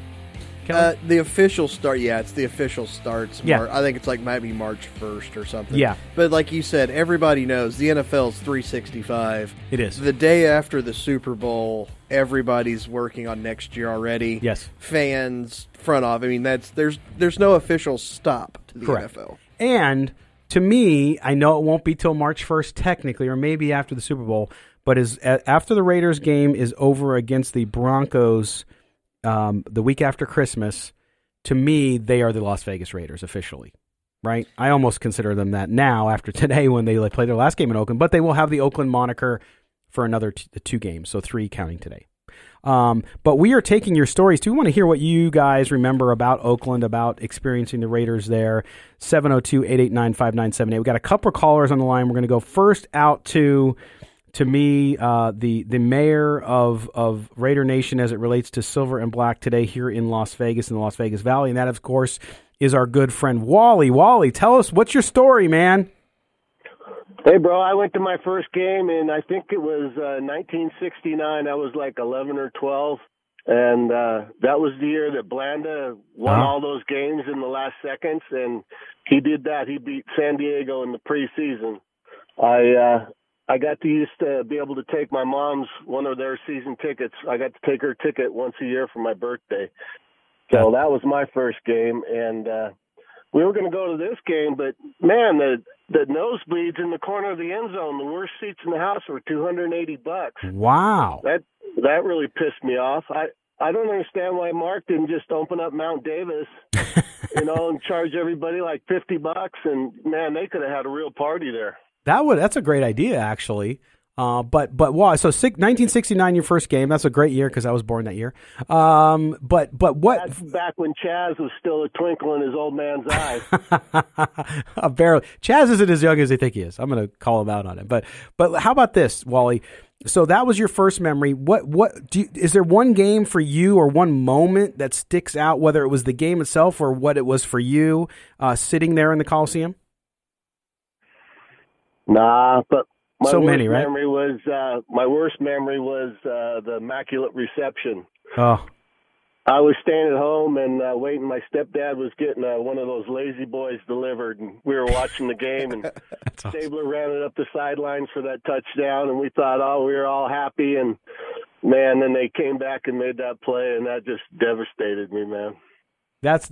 The official start, it's the official starts. Yeah. I think it's like maybe March 1st or something. Yeah. But like you said, everybody knows the NFL's 365. It is. The day after the Super Bowl, everybody's working on next year already. Yes. Fans, front office. I mean, there's no official stop to the Correct. NFL. And to me, I know it won't be till March 1st technically, or maybe after the Super Bowl, but after the Raiders game is over against the Broncos the week after Christmas, to me, they are the Las Vegas Raiders officially, right? I almost consider them that now after today when they play their last game in Oakland, but they will have the Oakland moniker for another 2 games, so 3 counting today. But we are taking your stories too. We want to hear what you guys remember about Oakland, about experiencing the Raiders there. 702-889-5978. We got a couple of callers on the line. We're going to go first out to to me, the mayor of Raider Nation as it relates to silver and black today here in Las Vegas, in the Las Vegas Valley. And that, of course, is our good friend Wally. Wally, tell us, what's your story, man? Hey, bro, I went to my first game, and I think it was 1969. I was like 11 or 12. And that was the year that Blanda won all those games in the last seconds, and he did that. He beat San Diego in the preseason. I got to used to be able to take my mom's one of their season tickets. I got to take her ticket once a year for my birthday. So that was my first game, and we were going to go to this game, but man, the nosebleeds in the corner of the end zone, the worst seats in the house were $280. Wow. That really pissed me off. I don't understand why Mark didn't just open up Mount Davis, and charge everybody like $50, and man, they could have had a real party there. That's a great idea, actually. But wow, so 1969, your first game. That's a great year because I was born that year. But what? That's back when Chaz was still a twinkle in his old man's eye. Barely. Chaz isn't as young as they think he is. I'm going to call him out on it. But how about this, Wally? So that was your first memory. Is there one game for you or one moment that sticks out, whether it was the game itself or what it was for you sitting there in the Coliseum? Nah, but my so worst many, right? memory was the Immaculate Reception. Oh. I was staying at home and waiting. My stepdad was getting one of those lazy boys delivered, and we were watching the game, and Stabler ran it up the sidelines for that touchdown, and we thought, we were all happy, and man, then they came back and made that play, and that just devastated me, man. There's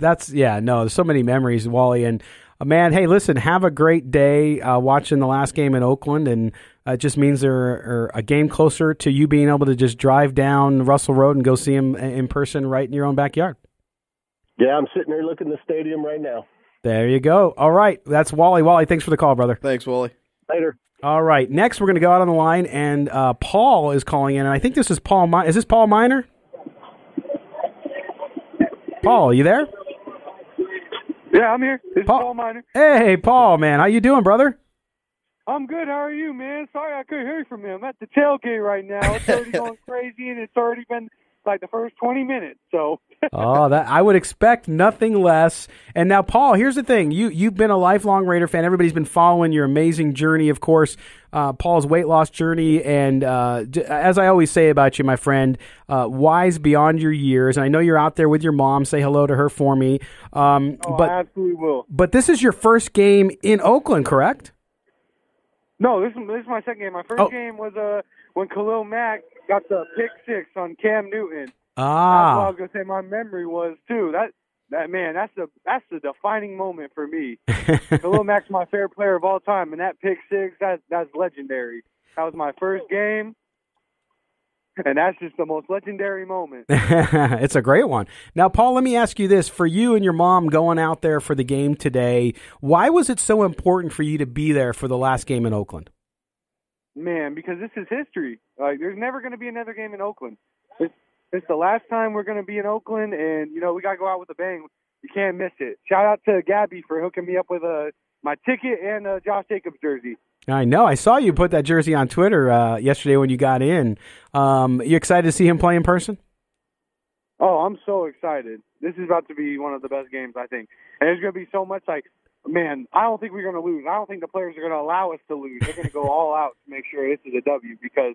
so many memories, Wally, and man, hey, listen, have a great day watching the last game in Oakland, and it just means they're a game closer to you being able to just drive down Russell Road and go see him in person right in your own backyard. Yeah, I'm sitting here looking at the stadium right now. There you go. All right, that's Wally. Wally, thanks for the call, brother. Thanks, Wally. Later. All right, next we're going to go out on the line, and Paul is calling in, and I think this is Paul. Is this Paul Miner? Paul, are you there? Yeah, I'm here. This is Paul Miner. Hey, Paul, man. How you doing, brother? I'm good. How are you, man? Sorry I couldn't hear from you. I'm at the tailgate right now. It's already going crazy, and it's already been like the first 20 minutes. So. That I would expect nothing less. And now, Paul, here's the thing. You've been a lifelong Raider fan. Everybody's been following your amazing journey, of course, Paul's weight loss journey. And as I always say about you, my friend, wise beyond your years. And I know you're out there with your mom. Say hello to her for me. I absolutely will. But this is your first game in Oakland, correct? No, this is my second game. My first game was when Khalil Mack got the pick six on Cam Newton. That's what I was gonna say. My memory was too. That man, that's the defining moment for me. Khalil Mack's my favorite player of all time, and that pick six, that's legendary. That was my first game, and that's just the most legendary moment. It's a great one. Now, Paul, let me ask you this: for you and your mom going out there for the game today, why was it so important for you to be there for the last game in Oakland? Man, because this is history. Like, there's never going to be another game in Oakland. It's the last time we're going to be in Oakland, and, we got to go out with a bang. You can't miss it. Shout out to Gabby for hooking me up with my ticket and a Josh Jacobs jersey. I know. I saw you put that jersey on Twitter yesterday when you got in. You excited to see him play in person? Oh, I'm so excited. This is about to be one of the best games, I think. And there's going to be so much man, I don't think we're going to lose. I don't think the players are going to allow us to lose. They're going to go all out to make sure this is a W because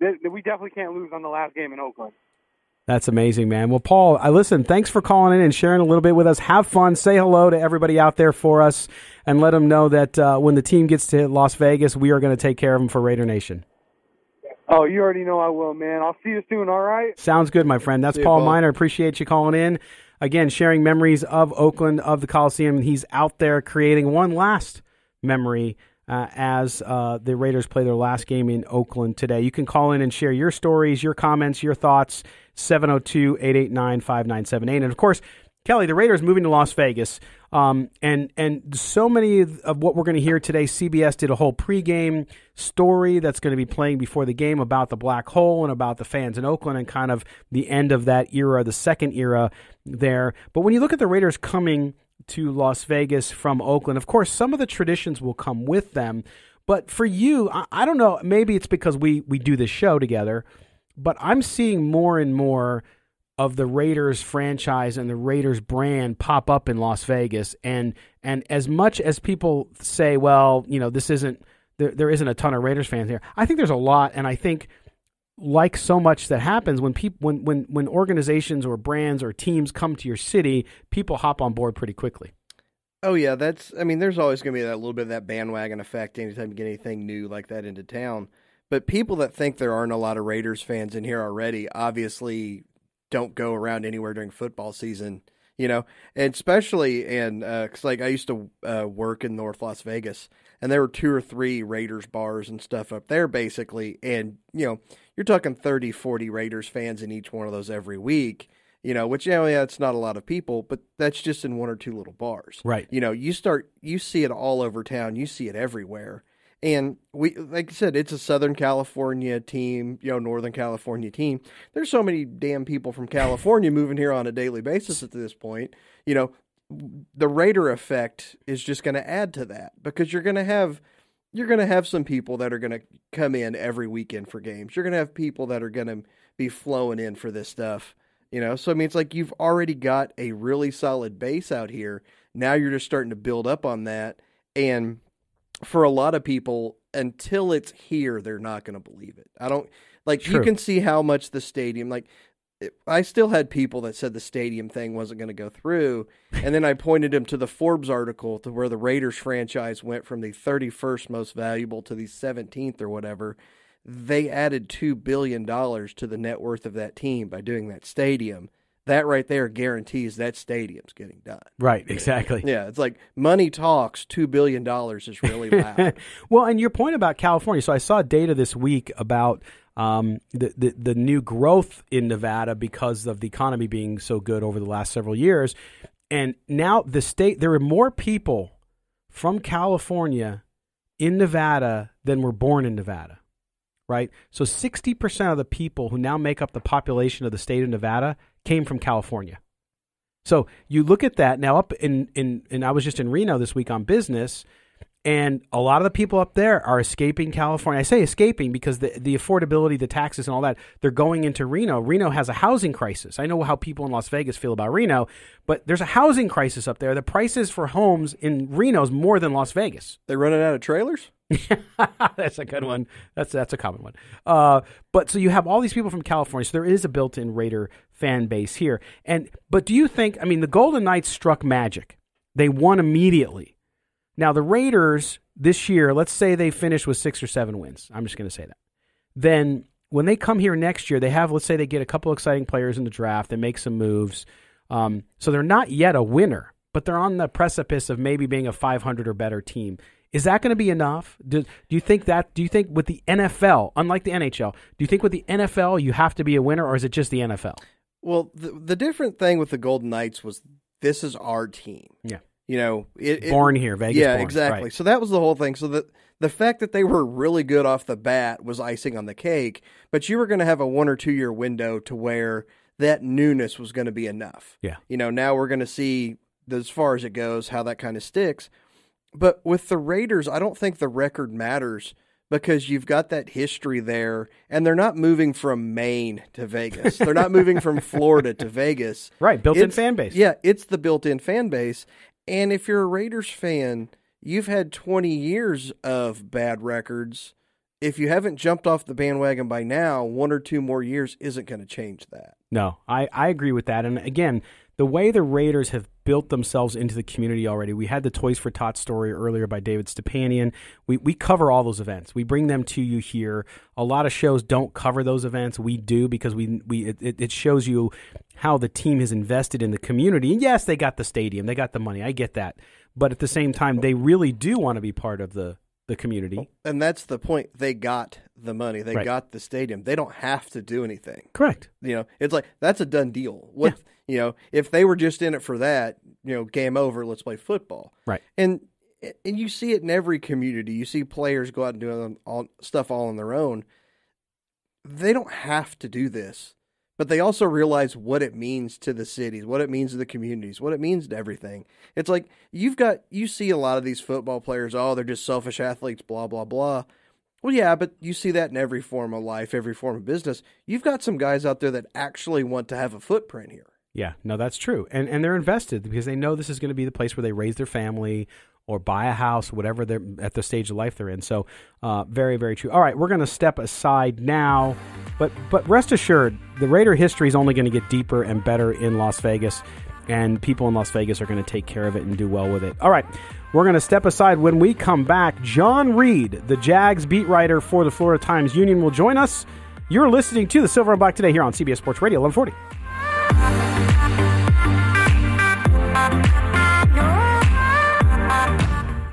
we definitely can't lose on the last game in Oakland. That's amazing, man. Well, Paul, listen, thanks for calling in and sharing a little bit with us. Have fun. Say hello to everybody out there for us and let them know that when the team gets to Las Vegas, we are going to take care of them for Raider Nation. Oh, you already know I will, man. I'll see you soon, all right? Sounds good, my friend. That's Paul Miner. Appreciate you calling in. Again, sharing memories of Oakland, of the Coliseum. He's out there creating one last memory as the Raiders play their last game in Oakland today. You can call in and share your stories, your comments, your thoughts, 702-889-5978. And, of course, Kelly, the Raiders moving to Las Vegas, and so many of what we're going to hear today, CBS did a whole pregame story that's going to be playing before the game about the black hole and about the fans in Oakland and kind of the end of that era, the second era there. But when you look at the Raiders coming to Las Vegas from Oakland, of course, some of the traditions will come with them. But for you, I don't know, maybe it's because we do this show together, but I'm seeing more and more of the Raiders franchise and the Raiders brand pop up in Las Vegas. And as much as people say, well, this isn't, there isn't a ton of Raiders fans here, I think there's a lot. And I think, like so much that happens when organizations or brands or teams come to your city, people hop on board pretty quickly. Oh, yeah, there's always going to be that little bit of that bandwagon effect anytime you get anything new like that into town. But people that think there aren't a lot of Raiders fans in here already obviously don't go around anywhere during football season, and especially because I used to work in North Las Vegas, and there were 2 or 3 Raiders bars and stuff up there basically, and, you're talking 30, 40 Raiders fans in each one of those every week. Which, it's not a lot of people, but that's just in 1 or 2 little bars. Right. You see it all over town. You see it everywhere. And like I said, it's a Southern California team, Northern California team. There's so many damn people from California moving here on a daily basis at this point. The Raider effect is just going to add to that because you're going to have some people that are going to come in every weekend for games. You're going to have people that are going to be flowing in for this stuff. So it's like you've already got a really solid base out here. Now you're just starting to build up on that. And for a lot of people, until it's here, they're not going to believe it. True. You can see how much the stadium, I still had people that said the stadium thing wasn't going to go through. And then I pointed them to the Forbes article to where the Raiders franchise went from the 31st most valuable to the 17th or whatever. They added $2 billion to the net worth of that team by doing that stadium. That right there guarantees that stadium's getting done. Right, exactly. Yeah, it's like money talks, $2 billion is really loud. Well, and your point about California, so I saw data this week about the new growth in Nevada because of the economy being so good over the last several years. And now there are more people from California in Nevada than were born in Nevada. Right? So 60% of the people who now make up the population of the state of Nevada came from California. So you look at that now up in I was just in Reno this week on business, and a lot of the people up there are escaping California. I say escaping because the affordability, the taxes and all that, they're going into Reno. Reno has a housing crisis. I know how people in Las Vegas feel about Reno, but there's a housing crisis up there. The prices for homes in Reno is more than Las Vegas. They running out of trailers? That's a good one. That's a common one. But so you have all these people from California, so there is a built-in Raider fan base here. But do you think, the Golden Knights struck magic. They won immediately. Now, the Raiders this year, let's say they finish with 6 or 7 wins. I'm just going to say that. Then when they come here next year, let's say they get a couple exciting players in the draft. They make some moves. So they're not yet a winner, but they're on the precipice of maybe being a 500 or better team. Is that going to be enough? Do you think with the NFL, unlike the NHL, do you think with the NFL you have to be a winner, or is it just the NFL? Well, the different thing with the Golden Knights was this is our team. Yeah. Born here, Vegas. Yeah, born. Exactly. Right. So that was the whole thing. So the fact that they were really good off the bat was icing on the cake, but you were going to have a 1 or 2 year window to where that newness was going to be enough. Yeah. Now we're going to see, as far as it goes, how that kind of sticks. But with the Raiders, I don't think the record matters because you've got that history there, and they're not moving from Maine to Vegas. They're not moving from Florida to Vegas. Right, built-in fan base. Yeah, it's the built-in fan base. And if you're a Raiders fan, you've had 20 years of bad records. If you haven't jumped off the bandwagon by now, 1 or 2 more years isn't going to change that. No, I agree with that. And again, the way the Raiders have built themselves into the community already, we had the Toys for Tots story earlier by David Stepanian. We cover all those events. We bring them to you here. A lot of shows don't cover those events. We do because it shows you how the team has invested in the community. And yes, they got the stadium. They got the money. I get that. But at the same time, they really do want to be part of the community. And that's the point. They got the money. They Right. got the stadium. They don't have to do anything. Correct. It's like, that's a done deal. If they were just in it for that, game over, let's play football. Right. And you see it in every community. You see players go out and do stuff all on their own. They don't have to do this, but they also realize what it means to the cities, what it means to the communities, what it means to everything. It's like you see a lot of these football players, oh, they're just selfish athletes, blah, blah, blah. Well, yeah, but you see that in every form of life, every form of business. You've got some guys out there that actually want to have a footprint here. Yeah, no, that's true. And they're invested because they know this is going to be the place where they raise their family or buy a house, whatever they're at the stage of life they're in. So very, very true. All right, we're going to step aside now. But rest assured, the Raider history is only going to get deeper and better in Las Vegas, and people in Las Vegas are going to take care of it and do well with it. All right, we're going to step aside. When we come back, John Reid, the Jags beat writer for the Florida Times-Union, will join us. You're listening to the Silver and Black today here on CBS Sports Radio 1140.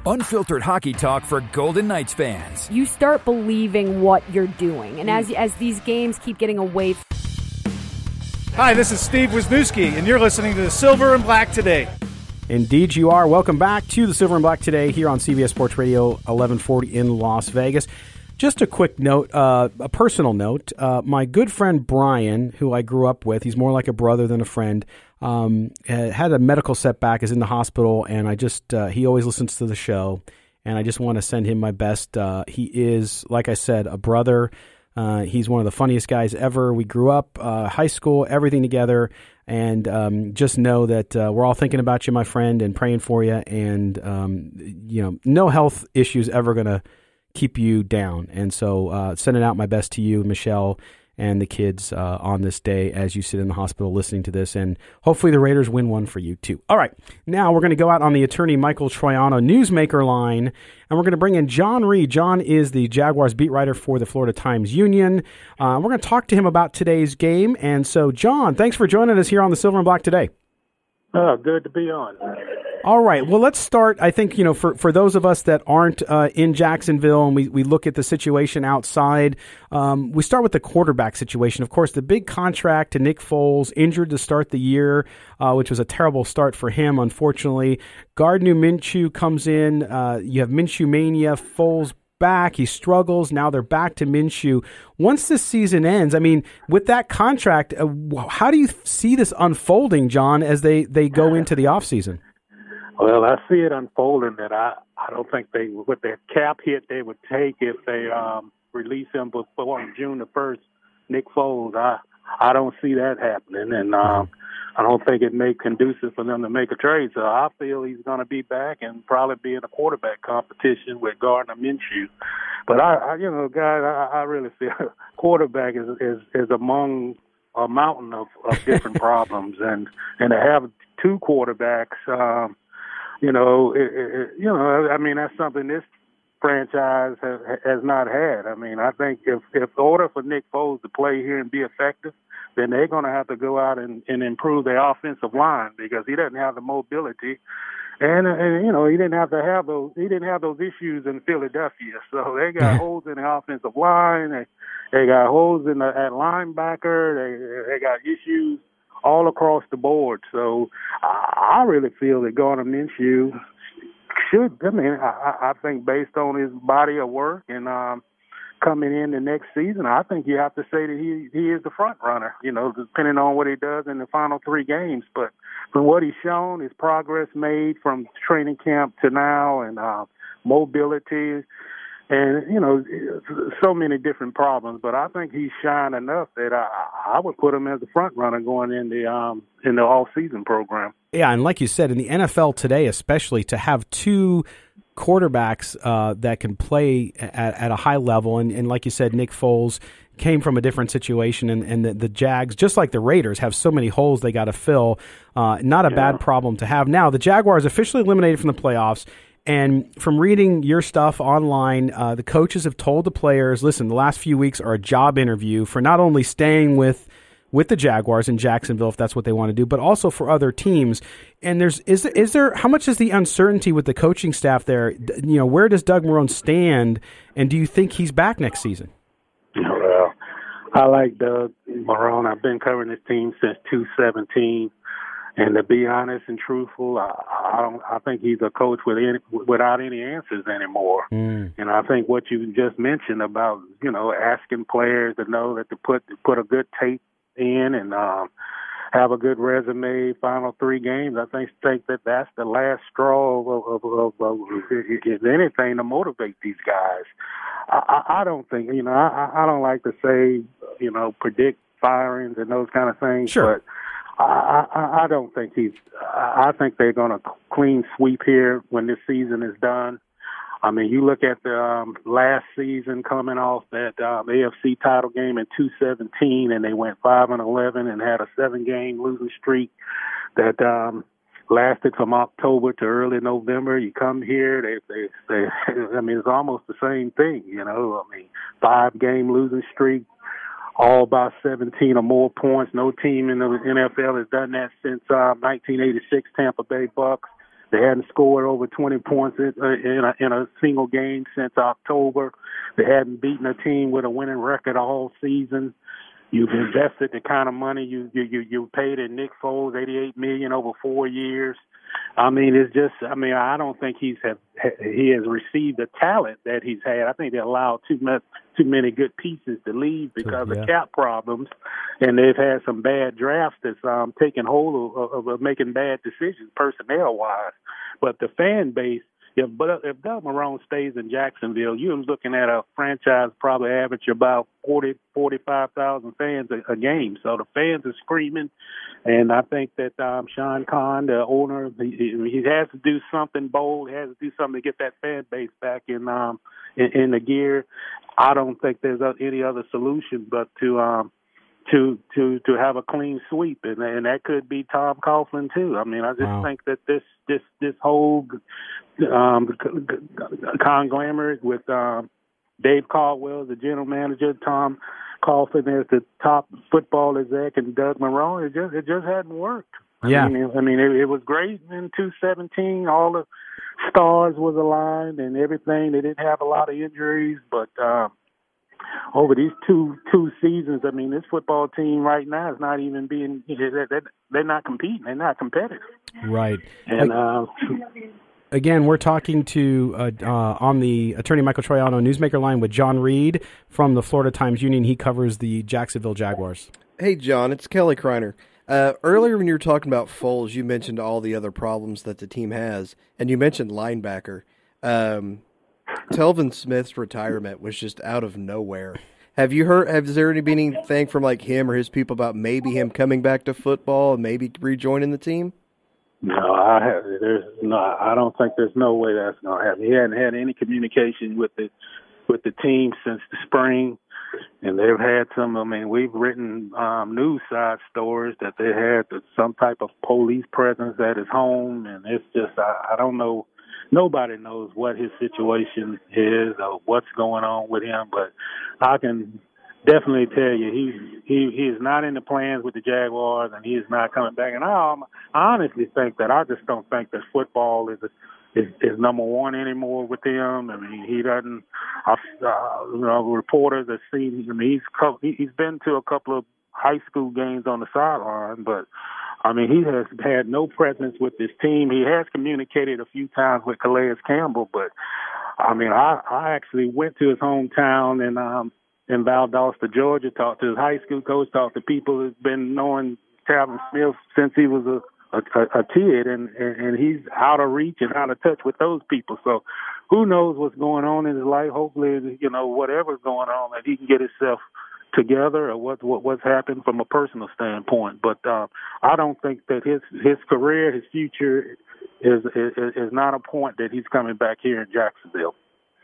Unfiltered hockey talk for Golden Knights fans. You start believing what you're doing. And as these games keep getting away. Hi, this is Steve Wisniewski, and you're listening to the Silver and Black Today. Indeed you are. Welcome back to the Silver and Black Today here on CBS Sports Radio 1140 in Las Vegas. Just a quick note, a personal note. My good friend Brian, who I grew up with, he's more like a brother than a friend, had a medical setback, is in the hospital, and he always listens to the show, and I just want to send him my best. He is, like I said, a brother. He's one of the funniest guys ever. We grew up, high school, everything together, and just know that we're all thinking about you, my friend, and praying for you, and no health issues ever going to keep you down. And so sending out my best to you, Michelle, and the kids on this day as you sit in the hospital listening to this. And hopefully the Raiders win one for you, too. All right. Now we're going to go out on the attorney Michael Troiano newsmaker line, and we're going to bring in John Reid. John is the Jaguars beat writer for the Florida Times-Union. We're going to talk to him about today's game. And so, John, thanks for joining us here on the Silver and Black today. Oh, good to be on. All right. Well, let's start. I think, for those of us that aren't in Jacksonville and we look at the situation outside, we start with the quarterback situation. Of course, the big contract to Nick Foles, injured to start the year, which was a terrible start for him, unfortunately. Gardner Minshew comes in. You have Minshew mania, Foles back. He struggles. Now they're back to Minshew. Once this season ends, I mean, with that contract, how do you see this unfolding, John, as they go into the offseason? Well, I see it unfolding that I don't think with the cap hit they would take if they release him before June the 1st, Nick Foles. I don't see that happening, and I don't think it make conducive for them to make a trade. So I feel he's going to be back and probably be in a quarterback competition with Gardner Minshew. But guys, I really feel quarterback is among a mountain of different problems, and to have two quarterbacks. I mean, that's something this franchise has not had. I mean, I think if in order for Nick Foles to play here and be effective, then they're going to have to go out and improve their offensive line because he doesn't have the mobility, and he didn't have those issues in Philadelphia. So they got holes in the offensive line. They got holes at linebacker. They got issues all across the board. So I really feel that Gardner Minshew should. I mean, I think based on his body of work and coming in the next season, I think you have to say that he is the front runner, depending on what he does in the final three games. But from what he's shown, his progress made from training camp to now, and mobility, and, so many different problems. But I think he's shined enough that I would put him as the front runner going in the all-season program. Yeah, and like you said, in the NFL today especially, to have two quarterbacks that can play at a high level, and like you said, Nick Foles came from a different situation, and the Jags, just like the Raiders, have so many holes they got to fill. Not a bad problem to have. Now, the Jaguars officially eliminated from the playoffs. And from reading your stuff online, the coaches have told the players, listen, the last few weeks are a job interview for not only staying with the Jaguars in Jacksonville, if that's what they want to do, but also for other teams. And is there how much is the uncertainty with the coaching staff there? Where does Doug Marrone stand, and do you think he's back next season? Well, I like Doug Marrone. I've been covering this team since 2017. And to be honest and truthful, I think he's a coach without any answers anymore. And I think what you just mentioned about, asking players to know that to put a good tape in and have a good resume. Final 3 games, I think that that's the last straw of if anything to motivate these guys. I don't think I don't like to say predict firings and those kind of things, sure. But I don't think I think they're going to clean sweep here when this season is done. I mean, you look at the last season coming off that AFC title game in 2017, and they went 5-11 and had a 7-game losing streak that lasted from October to early November. You come here, they I mean, it's almost the same thing, I mean, 5-game losing streak, all by 17 or more points. No team in the NFL has done that since 1986 Tampa Bay Bucks. They hadn't scored over 20 points in a single game since October. They hadn't beaten a team with a winning record all season. You've invested the kind of money you paid in Nick Foles, $88 million over 4 years. I mean, it's just. I mean, I don't think he has received the talent that he's had. I think they allowed too many good pieces to leave because of cap problems, and they've had some bad drafts that's taken hold of making bad decisions personnel wise. But the fan base, if Doug Marrone stays in Jacksonville, you're looking at a franchise probably average about 45,000 fans a game. So the fans are screaming, and I think that Sean Khan, the owner, he has to do something bold. He has to do something to get that fan base back in the gear. I don't think there's any other solution but to have a clean sweep, and that could be Tom Coughlin too. I mean, I just think that this whole conglomerate with Dave Caldwell as the general manager, Tom Coughlin as the top football exec, and Doug Marrone, it just hadn't worked. I mean, it was great in 2017. All the stars was aligned and everything. They didn't have a lot of injuries, but over these two seasons, I mean, this football team right now is not even being. They're not competing. They're not competitive. Right. And again, we're talking to on the attorney Michael Troiano Newsmaker line with John Reid from the Florida Times-Union. He covers the Jacksonville Jaguars. Hey, John, it's Kelly Kreiner. Earlier when you were talking about Foles, you mentioned all the other problems that the team has, and you mentioned linebacker. Telvin Smith's retirement was just out of nowhere. Have you heard? Has there been anything from like him or his people about maybe him coming back to football and maybe rejoining the team? No, I don't think there's no way that's going to happen. He hadn't had any communication with the team since the spring, and they've had some. I mean, we've written news side stories that they had some type of police presence at his home, and it's just I don't know. Nobody knows what his situation is or what's going on with him, but I can definitely tell you he is not in the plans with the Jaguars, and he is not coming back. And I honestly think that I just don't think that football is number one anymore with him. I mean, he doesn't. Reporters have seen him. He's been to a couple of high school games on the sideline, but I mean, he has had no presence with this team. He has communicated a few times with Calais Campbell, but I mean, I actually went to his hometown in Valdosta, Georgia, talked to his high school coach, talked to people who've been knowing Telvin Smith since he was a kid, and he's out of reach and out of touch with those people. So who knows what's going on in his life? Hopefully, whatever's going on, that he can get himself together or what's happened from a personal standpoint. But I don't think that his career, his future is not a point that he's coming back here in Jacksonville.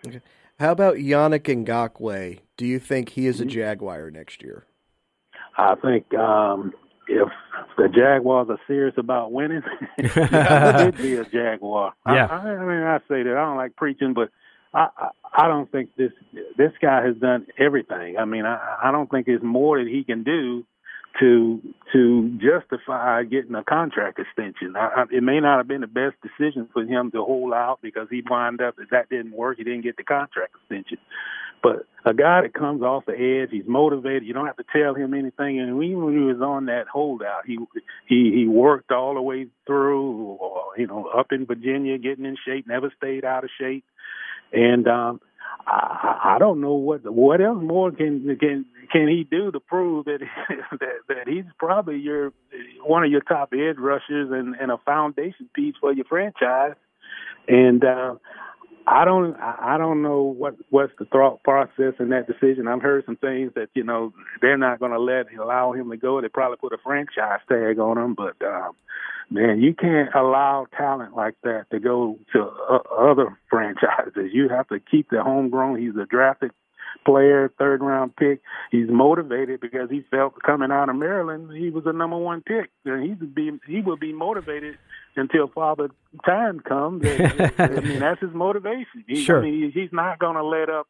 Okay. How about Yannick Ngakoue? Do you think he is a Jaguar next year? I think if the Jaguars are serious about winning, he should be a Jaguar. Yeah. I mean, I say that. I don't like preaching, but I don't think this guy has done everything. I mean, I don't think there's more that he can do to justify getting a contract extension. It may not have been the best decision for him to hold out because he wound up, if that didn't work, he didn't get the contract extension. But a guy that comes off the edge, he's motivated. You don't have to tell him anything. And even when he was on that holdout, he worked all the way through, up in Virginia, getting in shape, never stayed out of shape. And I don't know what else more can he do to prove that that he's probably one of your top edge rushers and a foundation piece for your franchise. And I don't know what's the thought process in that decision. I've heard some things that they're not going to allow him to go. They probably put a franchise tag on him, but man, you can't allow talent like that to go to other franchises. You have to keep the homegrown. He's a drafted player, third-round pick. He's motivated because he felt coming out of Maryland he was a number one pick. And he will be motivated until Father Time comes. I mean, that's his motivation. Sure. I mean, he's not going to let up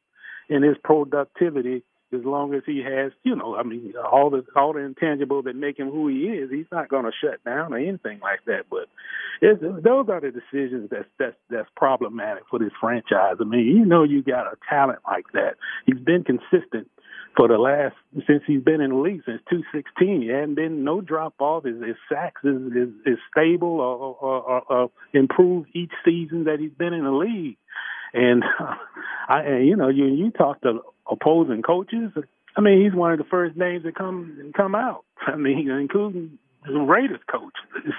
in his productivity as long as he has, all the intangibles that make him who he is. He's not going to shut down or anything like that. But those are the decisions that's problematic for this franchise. I mean, you got a talent like that. He's been consistent for since he's been in the league since 2016. He hadn't been no drop off. His sacks is stable or improved each season that he's been in the league. And you talk to opposing coaches. I mean, he's one of the first names that come out. I mean, including the Raiders coach.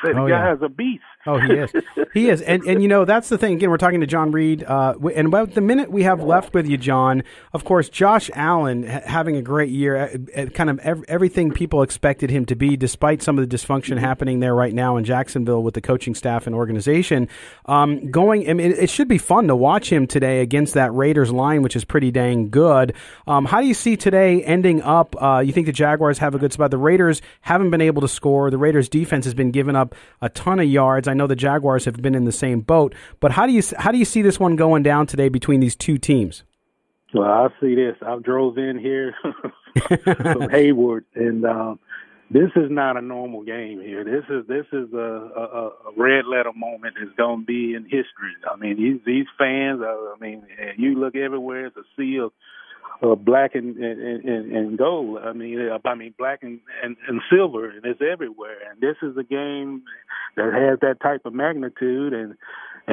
Said the guy is a beast. Oh, he is. He is. And that's the thing. Again, we're talking to John Reid. And about the minute we have left with you, John, of course, Josh Allen having a great year, kind of everything people expected him to be, despite some of the dysfunction happening there right now in Jacksonville with the coaching staff and organization. It should be fun to watch him today against that Raiders line, which is pretty dang good. How do you see today ending up? You think the Jaguars have a good spot? The Raiders haven't been able to score. The Raiders defense has been giving up a ton of yards. I know the Jaguars have been in the same boat, but how do you see this one going down today between these two teams? Well, I see this. I drove in here from Hayward, and this is not a normal game here. This is a red letter moment that's going to be in history. I mean, these fans. You look everywhere, it's a sea of black and gold. I mean black and silver, and it's everywhere. And this is a game that has that type of magnitude, and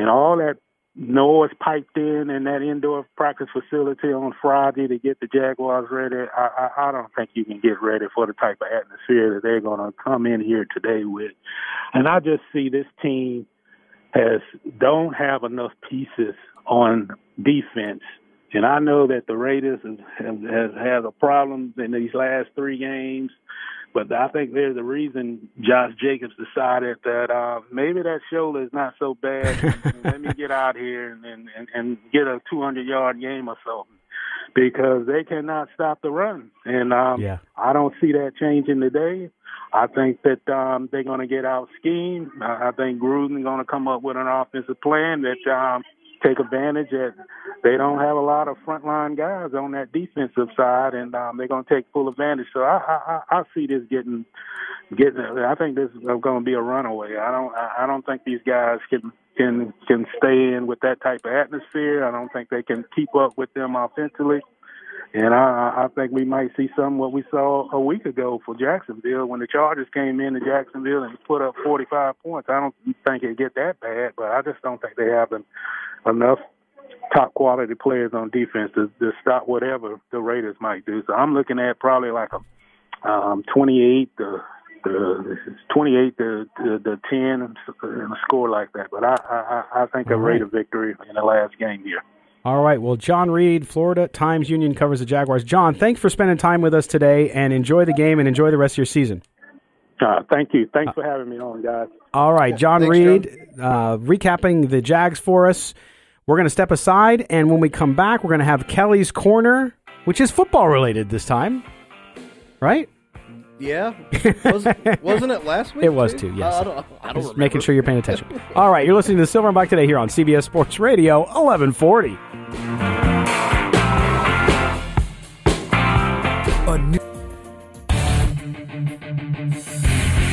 all that noise piped in that indoor practice facility on Friday to get the Jaguars ready. I don't think you can get ready for the type of atmosphere that they're going to come in here today with. And I just see this team don't have enough pieces on defense. And I know that the Raiders have had a problem in these last three games, but I think there's a reason Josh Jacobs decided that maybe that shoulder is not so bad. Let me get out here and get a 200-yard game or something, because they cannot stop the run. And I don't see that changing today. I think that they're going to get out schemed. I think Gruden's going to come up with an offensive plan that take advantage that they don't have a lot of frontline guys on that defensive side, and they're going to take full advantage. So I see this getting. I think this is going to be a runaway. I don't think these guys can stay in with that type of atmosphere. I don't think they can keep up with them offensively. And I think we might see what we saw a week ago for Jacksonville when the Chargers came into Jacksonville and put up 45 points. I don't think it'd get that bad, but I just don't think they have enough top-quality players on defense to stop whatever the Raiders might do. So I'm looking at probably like a 28 to 10 and a score like that. But I think a Raider victory in the last game here. All right. Well, John Reid, Florida Times Union, covers the Jaguars. John, thanks for spending time with us today, and enjoy the game and enjoy the rest of your season. Thank you. Thanks for having me on, guys. All right. John Reid, recapping the Jags for us. We're going to step aside, and when we come back, we're going to have Kelly's Corner, which is football-related this time, right? Yeah. Wasn't it last week? It was too, yes. I don't remember. Making sure you're paying attention. All right, you're listening to Silver and Black today here on CBS Sports Radio 1140.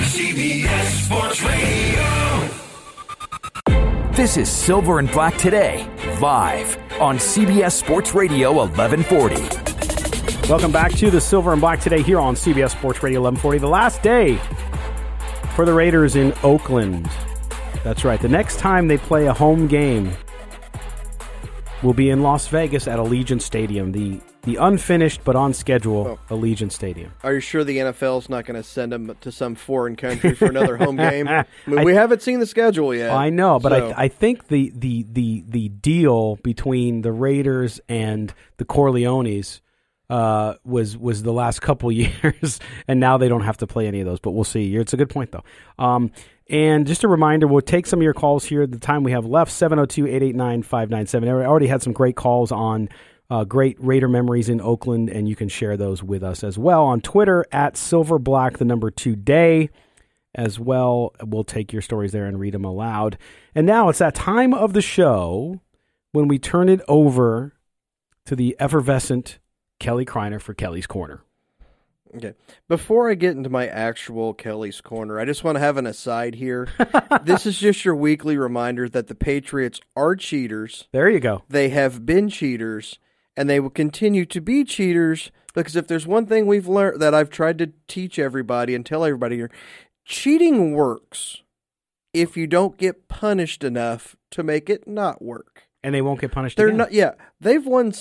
CBS Sports Radio. This is Silver and Black today, live on CBS Sports Radio 1140. Welcome back to the Silver and Black today here on CBS Sports Radio 1140. The last day for the Raiders in Oakland. That's right. The next time they play a home game will be in Las Vegas at Allegiant Stadium, the unfinished but on schedule Allegiant Stadium. Are you sure the NFL's not going to send them to some foreign country for another home game? I mean, we haven't seen the schedule yet. I know, but so. I think the deal between the Raiders and the Corleones was the last couple years, and now they don't have to play any of those. But we'll see. It's a good point, though. And just a reminder, we'll take some of your calls here at the time we have left, 702-889-5970. I already had some great calls on great Raider memories in Oakland, and you can share those with us as well on Twitter at silverblack2day as well. We'll take your stories there and read them aloud. And now it's that time of the show when we turn it over to the effervescent Kelly Kreiner for Kelly's Corner. Okay. Before I get into my actual Kelly's Corner, I just want to have an aside here. This is just your weekly reminder that the Patriots are cheaters. There you go. They have been cheaters, and they will continue to be cheaters, because if there's one thing we've learned that I've tried to teach everybody and tell everybody here, cheating works if you don't get punished enough to make it not work. And they won't get punished They're again. not. Yeah. They've won.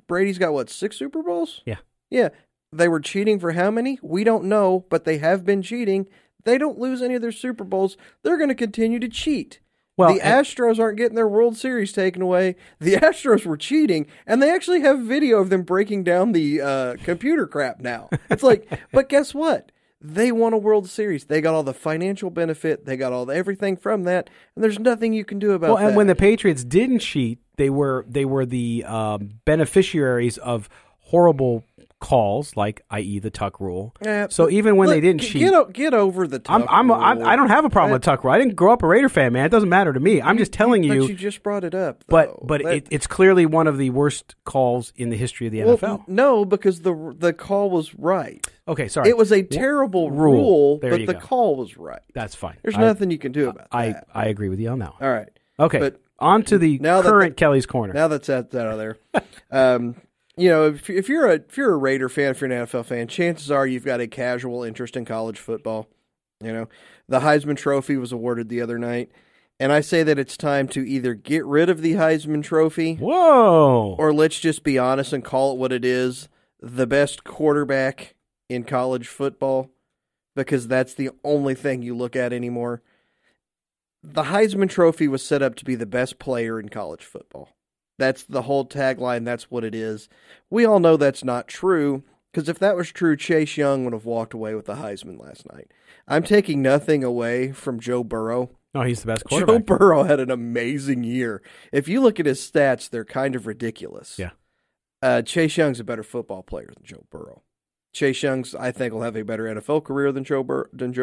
Brady's got, what, 6 Super Bowls? Yeah. Yeah. They were cheating for how many? We don't know, but they have been cheating. They don't lose any of their Super Bowls. They're going to continue to cheat. Well, the Astros aren't getting their World Series taken away. The Astros were cheating, and they actually have video of them breaking down the computer crap now. It's like, but guess what? They won a World Series. They got all the financial benefit. They got everything from that, and there's nothing you can do about that. And when the Patriots didn't cheat, they were the beneficiaries of horrible calls, like i.e. the tuck rule. So even when they didn't cheat, get over the tuck rule. I don't have a problem with tuck rule. I didn't grow up a Raider fan, man. It doesn't matter to me. I'm just telling you. But you just brought it up. Though. But it's clearly one of the worst calls in the history of the NFL. No, because the call was right. Okay, sorry. It was a terrible rule, but the call was right. That's fine. There's nothing you can do about that. I agree with you on that one. All right. Okay. But on to the current Kelly's Corner. Now that's out of there. You know, if you're a Raider fan, if you're an NFL fan, chances are you've got a casual interest in college football. You know, the Heisman Trophy was awarded the other night, and I say that it's time to either get rid of the Heisman Trophy, or let's just be honest and call it what it is: the best quarterback in college football, because that's the only thing you look at anymore. The Heisman Trophy was set up to be the best player in college football. That's the whole tagline. That's what it is. We all know that's not true, because if that was true, Chase Young would have walked away with the Heisman last night. I'm taking nothing away from Joe Burrow. No, he's the best quarterback. Joe Burrow had an amazing year. If you look at his stats, they're kind of ridiculous. Yeah. Chase Young's a better football player than Joe Burrow. Chase Young's, I think, will have a better NFL career than Joe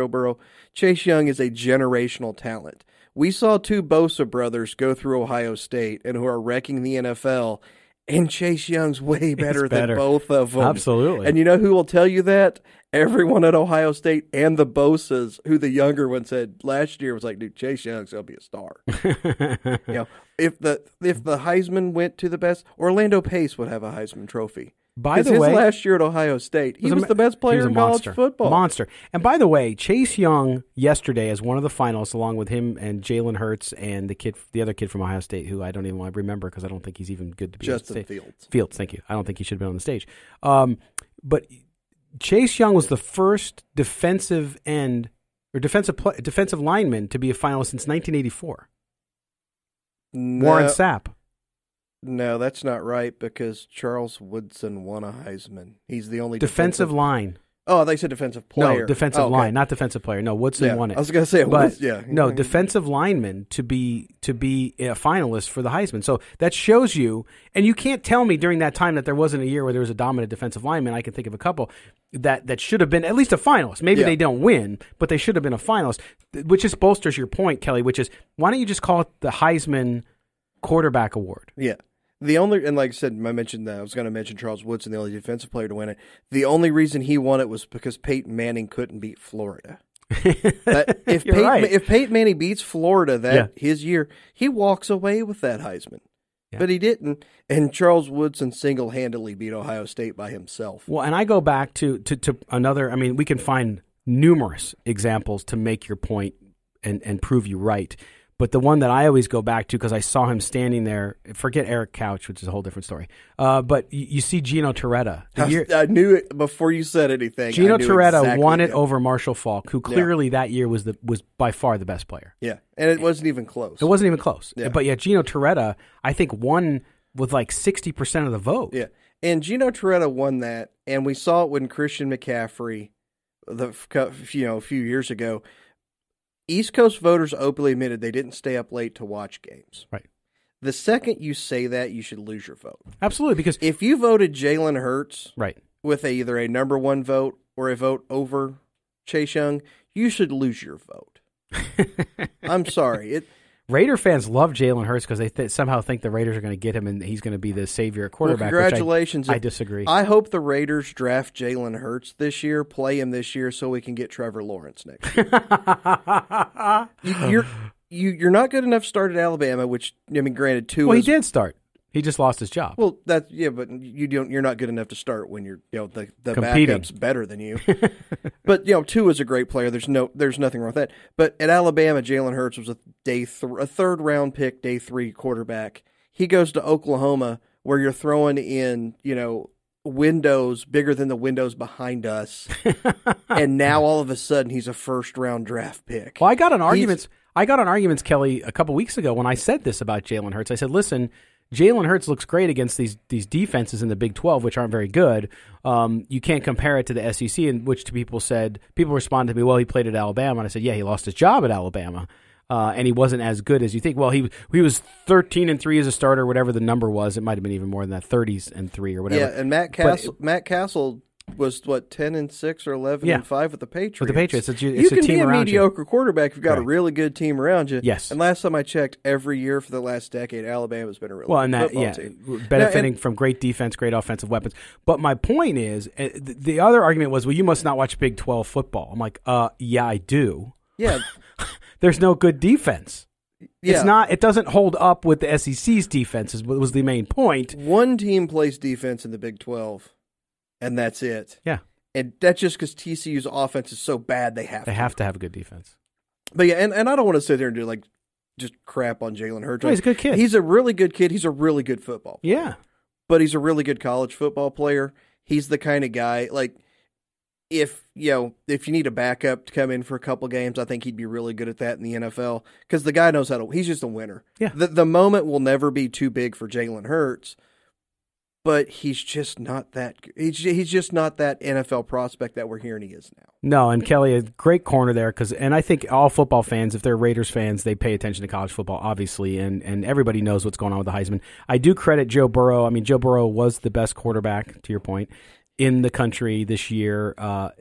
Burrow. Chase Young is a generational talent. We saw 2 Bosa brothers go through Ohio State and who are wrecking the NFL, and Chase Young's way better than both of them. Absolutely. And you know who will tell you that? Everyone at Ohio State and the Bosas, who the younger one said last year was like, dude, Chase Young's going to be a star. You know, if the Heisman went to the best, Orlando Pace would have a Heisman Trophy. By the way, his last year at Ohio State, he was the best player in college football. Monster. And by the way, Chase Young yesterday as one of the finalists, along with him and Jalen Hurts and the other kid from Ohio State, who I don't even want to remember because I don't think he's even good to be on the stage. Fields, thank you. I don't think he should have been on the stage. But Chase Young was the first defensive lineman to be a finalist since 1984. Warren Sapp. No, that's not right, because Charles Woodson won a Heisman. He's the only defensive line. Oh, they said defensive player. No, defensive line, not defensive player. No, Woodson won it. I was going to say, no, defensive lineman to be a finalist for the Heisman. So that shows you, and you can't tell me during that time that there wasn't a year where there was a dominant defensive lineman. I can think of a couple that should have been at least a finalist. Maybe they don't win, but they should have been a finalist, which just bolsters your point, Kelly, which is, why don't you just call it the Heisman Quarterback Award? Yeah. And like I said, I was going to mention Charles Woodson, the only defensive player to win it. The only reason he won it was because Peyton Manning couldn't beat Florida. If Peyton Manning beats Florida his year, he walks away with that Heisman. Yeah. But he didn't, and Charles Woodson single-handedly beat Ohio State by himself. Well, and I go back to another, I mean, we can find numerous examples to make your point and prove you right. But the one that I always go back to, because I saw him standing there, forget Eric Couch, which is a whole different story. But you see Gino Torretta. I knew it before you said anything. Gino Torretta won it over Marshall Faulk, who clearly that year was by far the best player. Yeah, and it wasn't even close. It wasn't even close. Yeah. But yet Gino Torretta, I think, won with like 60% of the vote. Yeah, and Gino Torretta won that, and we saw it when Christian McCaffrey, a few years ago. East Coast voters openly admitted they didn't stay up late to watch games. Right. The second you say that, you should lose your vote. Absolutely, because if you voted Jalen Hurts right. with either a number one vote or a vote over Chase Young, you should lose your vote. I'm sorry. Raider fans love Jalen Hurts because they somehow think the Raiders are going to get him and he's going to be the savior at quarterback. Well, congratulations. I disagree. I hope the Raiders draft Jalen Hurts this year, play him this year, so we can get Trevor Lawrence next year. You're not good enough to start at Alabama, which, I mean, granted, he did start. He just lost his job. Well, but you're not good enough to start when you're the competing. Backup's better than you. But Tua is a great player. There's nothing wrong with that. But at Alabama, Jalen Hurts was a third round pick, day 3 quarterback. He goes to Oklahoma, where you're throwing in windows bigger than the windows behind us, and now all of a sudden he's a first round draft pick. Well, I got on arguments, Kelly, a couple weeks ago when I said this about Jalen Hurts. I said, listen, Jalen Hurts looks great against these defenses in the Big 12, which aren't very good. You can't compare it to the SEC, in which people responded to me, well, he played at Alabama. And I said, yeah, he lost his job at Alabama, and he wasn't as good as you think. Well, he was 13-3 as a starter, whatever the number was. It might have been even more than that, 30-3 or whatever. Yeah, and Matt Castle was 10-6 or 11-5 with the Patriots. With the Patriots, it's you a can team be a around mediocre you. quarterback if you've got a really good team around you. Yes. And last time I checked, every year for the last decade, Alabama's been a really good football team. Benefiting from great defense, great offensive weapons. But my point is, the other argument was, well, you must not watch Big 12 football. I'm like, yeah, I do. Yeah. There's no good defense. Yeah. It doesn't hold up with the SEC's defense. Was the main point. One team plays defense in the Big 12, and that's it. Yeah. And that's just because TCU's offense is so bad they have to have a good defense. But yeah, and I don't want to sit there and do just crap on Jalen Hurts. No, he's a good kid. He's a really good kid. He's a really good football player. Yeah. But he's a really good college football player. He's the kind of guy, if you need a backup to come in for a couple games, I think he'd be really good at that in the NFL because the guy knows he's just a winner. Yeah. The moment will never be too big for Jalen Hurts. But he's just not that. He's just not that NFL prospect that we're hearing he is now. No, and Kelly, a great corner there and I think all football fans, if they're Raiders fans, they pay attention to college football, obviously, and everybody knows what's going on with the Heisman. I do credit Joe Burrow. I mean, Joe Burrow was the best quarterback, to your point, in the country this year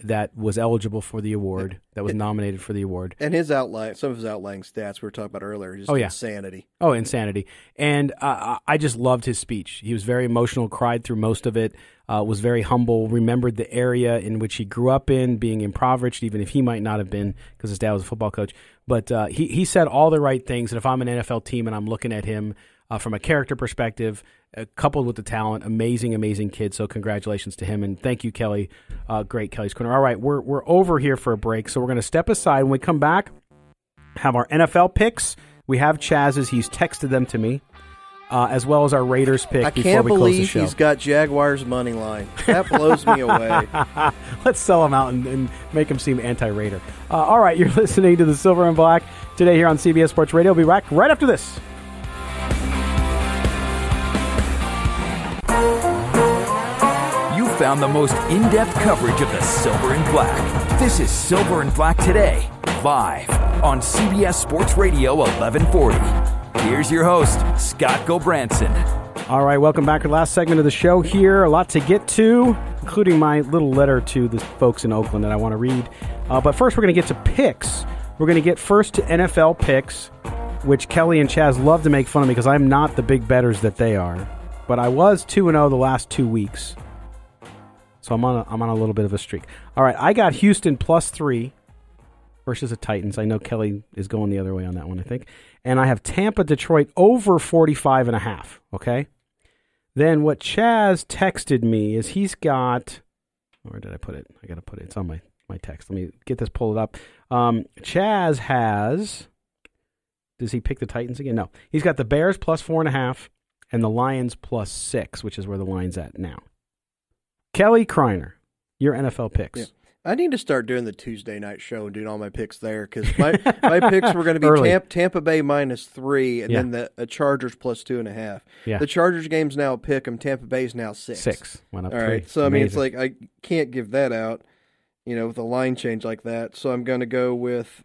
that was eligible for the award, that was nominated for the award. And some of his outlying stats we were talking about earlier, just insanity. Oh, insanity. And I just loved his speech. He was very emotional, cried through most of it, was very humble, remembered the area in which he grew up in, being impoverished, even if he might not have been because his dad was a football coach. But he said all the right things, and if I'm an NFL team and I'm looking at him from a character perspective, coupled with the talent, amazing kid. So congratulations to him, and thank you, Kelly. Great Kelly's Corner. All right, we're over here for a break, so we're going to step aside. When we come back, have our NFL picks. We have Chaz's. He's texted them to me, as well as our Raiders pick before we close the show. I can't believe he's got Jaguars money line. That blows me away. Let's sell him out and make him seem anti-Raider. All right, you're listening to the Silver and Black today here on CBS Sports Radio. We'll be back right after this. Found the most in-depth coverage of the Silver and Black. This is Silver and Black Today, live on CBS Sports Radio 1140. Here's your host, Scott Gobranson. All right, welcome back to the last segment of the show here. A lot to get to, including my little letter to the folks in Oakland that I want to read. But first, we're going to get to picks. We're going to get first to NFL picks, which Kelly and Chaz love to make fun of me because I'm not the big bettors that they are. But I was 2-0 the last 2 weeks. So I'm on a little bit of a streak. All right, I got Houston +3 versus the Titans. I know Kelly is going the other way on that one, I think. And I have Tampa, Detroit over 45.5, okay? Then what Chaz texted me is he's got, where did I put it? I got to put it. It's on my text. Let me get this pulled up. Chaz has Does he pick the Titans again? No. He's got the Bears plus 4.5 and the Lions plus 6, which is where the line's at now. Kelly Kreiner, your NFL picks. Yeah. I need to start doing the Tuesday night show and doing all my picks there because my picks were going to be Tampa Bay -3 and then the Chargers plus 2.5. Yeah. The Chargers game's now a pick 'em. Tampa Bay's now 6. 6 went up. All 3. right, so Amazing. I mean it's like I can't give that out, with a line change like that. So I'm going to go with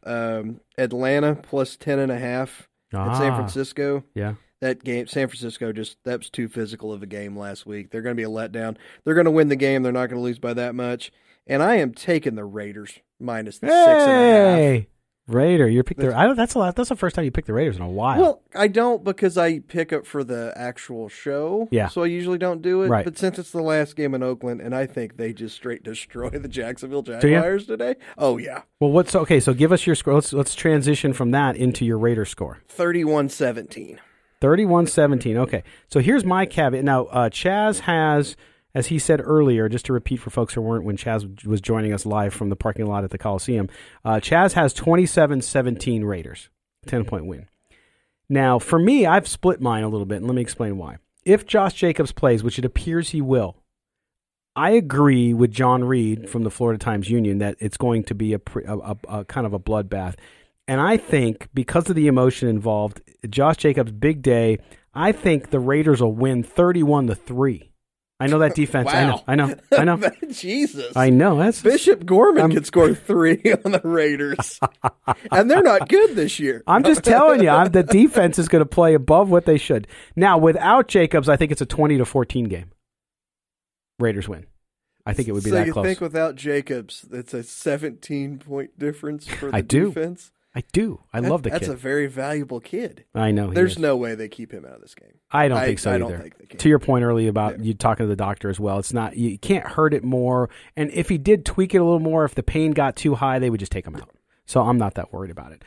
Atlanta plus 10.5 at San Francisco. Yeah. That game, San Francisco, that was too physical of a game last week. They're going to be a letdown. They're going to win the game. They're not going to lose by that much. And I am taking the Raiders minus the 6.5. Raider, you picked that's a lot. That's the first time you picked the Raiders in a while. Well, I don't because I pick up for the actual show. Yeah. So I usually don't do it. Right. But since it's the last game in Oakland, and I think they just straight destroy the Jacksonville Jaguars today. Oh yeah. Well, okay? So give us your score. Let's transition from that into your Raiders score. 31-17. 31-17. Okay. So here's my caveat. Now, Chaz has, as he said earlier, just to repeat for folks who weren't when Chaz was joining us live from the parking lot at the Coliseum, Chaz has 27-17 Raiders, 10-point win. Now, for me, I've split mine a little bit, and let me explain why. If Josh Jacobs plays, which it appears he will, I agree with John Reid from the Florida Times-Union that it's going to be a kind of a bloodbath. And I think because of the emotion involved, Josh Jacobs' big day, I think the Raiders will win 31-3. I know that defense. Wow. I know. Jesus. I know. That's Bishop Gorman could score 3 on the Raiders. And they're not good this year. I'm just telling you, the defense is going to play above what they should. Now, without Jacobs, I think it's a 20-14 game. Raiders win. I think it would be that close. So you think without Jacobs, it's a 17-point difference for the defense? I do. I love the kid. That's a very valuable kid. I know. There's no way they keep him out of this game. I don't think so either. I don't think they can. To your point earlier about you talking to the doctor as well, it's not. You can't hurt it more. And if he did tweak it a little more, if the pain got too high, they would just take him out. So I'm not that worried about it.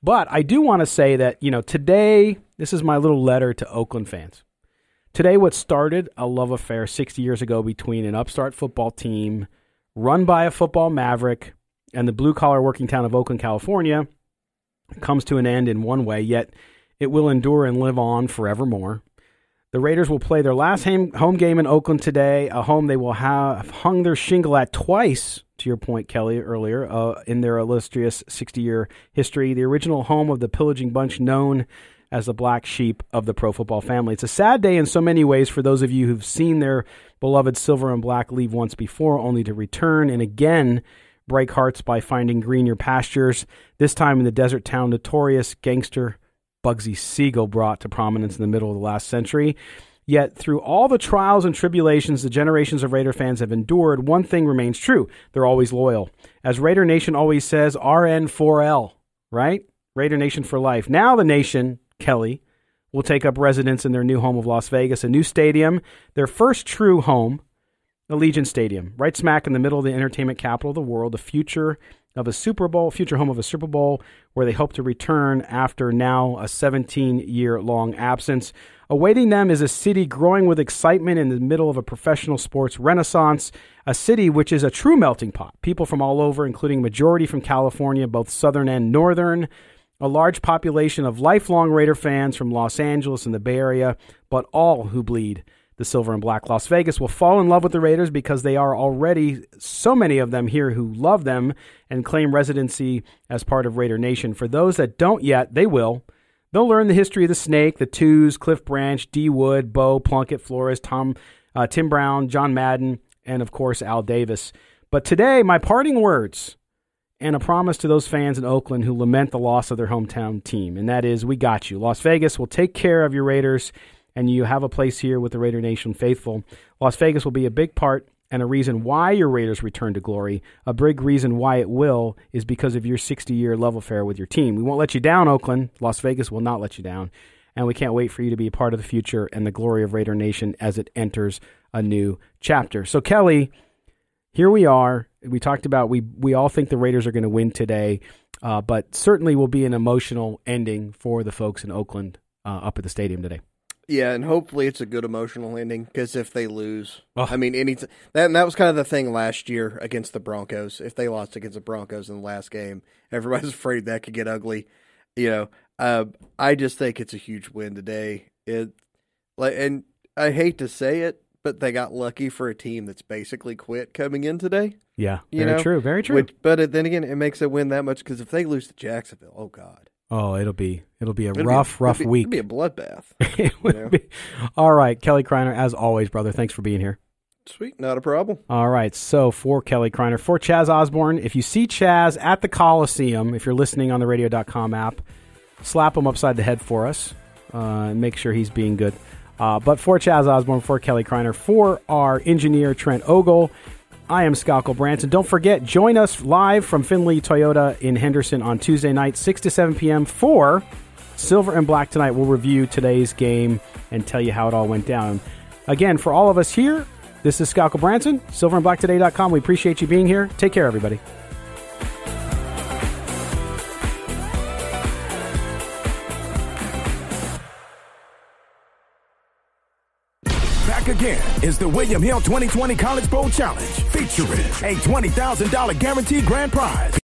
But I do want to say that today, this is my little letter to Oakland fans. Today, what started a love affair 60 years ago between an upstart football team run by a football maverick and the blue-collar working town of Oakland, California, comes to an end in one way, yet it will endure and live on forevermore. The Raiders will play their last home game in Oakland today, a home they will have hung their shingle at twice, to your point, Kelly, earlier, in their illustrious 60-year history, the original home of the pillaging bunch known as the black sheep of the pro football family. It's a sad day in so many ways for those of you who've seen their beloved silver and black leave once before, only to return and again break hearts by finding greener pastures, this time in the desert town notorious gangster Bugsy Siegel brought to prominence in the middle of the last century. Yet through all the trials and tribulations the generations of Raider fans have endured, one thing remains true. They're always loyal. As Raider Nation always says, RN4L, right? Raider Nation for life. Now the nation, Kelly, will take up residence in their new home of Las Vegas, a new stadium, their first true home, Allegiant Stadium, right smack in the middle of the entertainment capital of the world, the future home of a Super Bowl, where they hope to return after now a 17-year-long absence. Awaiting them is a city growing with excitement in the middle of a professional sports renaissance, a city which is a true melting pot. People from all over, including majority from California, both southern and northern, a large population of lifelong Raider fans from Los Angeles and the Bay Area, but all who bleed the silver and black. Las Vegas will fall in love with the Raiders because they are already so many of them here who love them and claim residency as part of Raider Nation. For those that don't yet, they will. They'll learn the history of the Snake, the Twos, Cliff Branch, D. Wood, Bo, Plunkett, Flores, Tim Brown, John Madden, and of course Al Davis. But today, my parting words and a promise to those fans in Oakland who lament the loss of their hometown team, and that is, we got you. Las Vegas will take care of your Raiders, and you have a place here with the Raider Nation faithful. Las Vegas will be a big part and a reason why your Raiders return to glory. A big reason why it will is because of your 60-year love affair with your team. We won't let you down, Oakland. Las Vegas will not let you down, and we can't wait for you to be a part of the future and the glory of Raider Nation as it enters a new chapter. So, Kelly, here we are. We talked about we all think the Raiders are going to win today, but certainly will be an emotional ending for the folks in Oakland up at the stadium today. Yeah, and hopefully it's a good emotional ending, because if they lose, I mean, that was kind of the thing last year against the Broncos. If they lost against the Broncos in the last game, everybody's afraid that could get ugly. I just think it's a huge win today. And I hate to say it, but they got lucky for a team that's basically quit coming in today. Yeah, true, very true. But then again, it makes a win that much because if they lose to Jacksonville, oh God. Oh, it'll be a rough week. It'll be a bloodbath. It would be. All right, Kelly Kreiner, as always, brother, thanks for being here. Sweet, not a problem. All right, so for Kelly Kreiner, for Chaz Osborne, if you see Chaz at the Coliseum, if you're listening on the radio.com app, slap him upside the head for us and make sure he's being good. But for Chaz Osborne, for Kelly Kreiner, for our engineer, Trent Ogle, I am Scalco Branson. Don't forget, join us live from Findlay Toyota in Henderson on Tuesday night, 6 to 7 p.m. for Silver and Black Tonight. We'll review today's game and tell you how it all went down. Again, for all of us here, this is Scalco Branson, silverandblacktoday.com. We appreciate you being here. Take care, everybody. Back again is the William Hill 2020 College Bowl Challenge featuring a $20,000 guaranteed grand prize.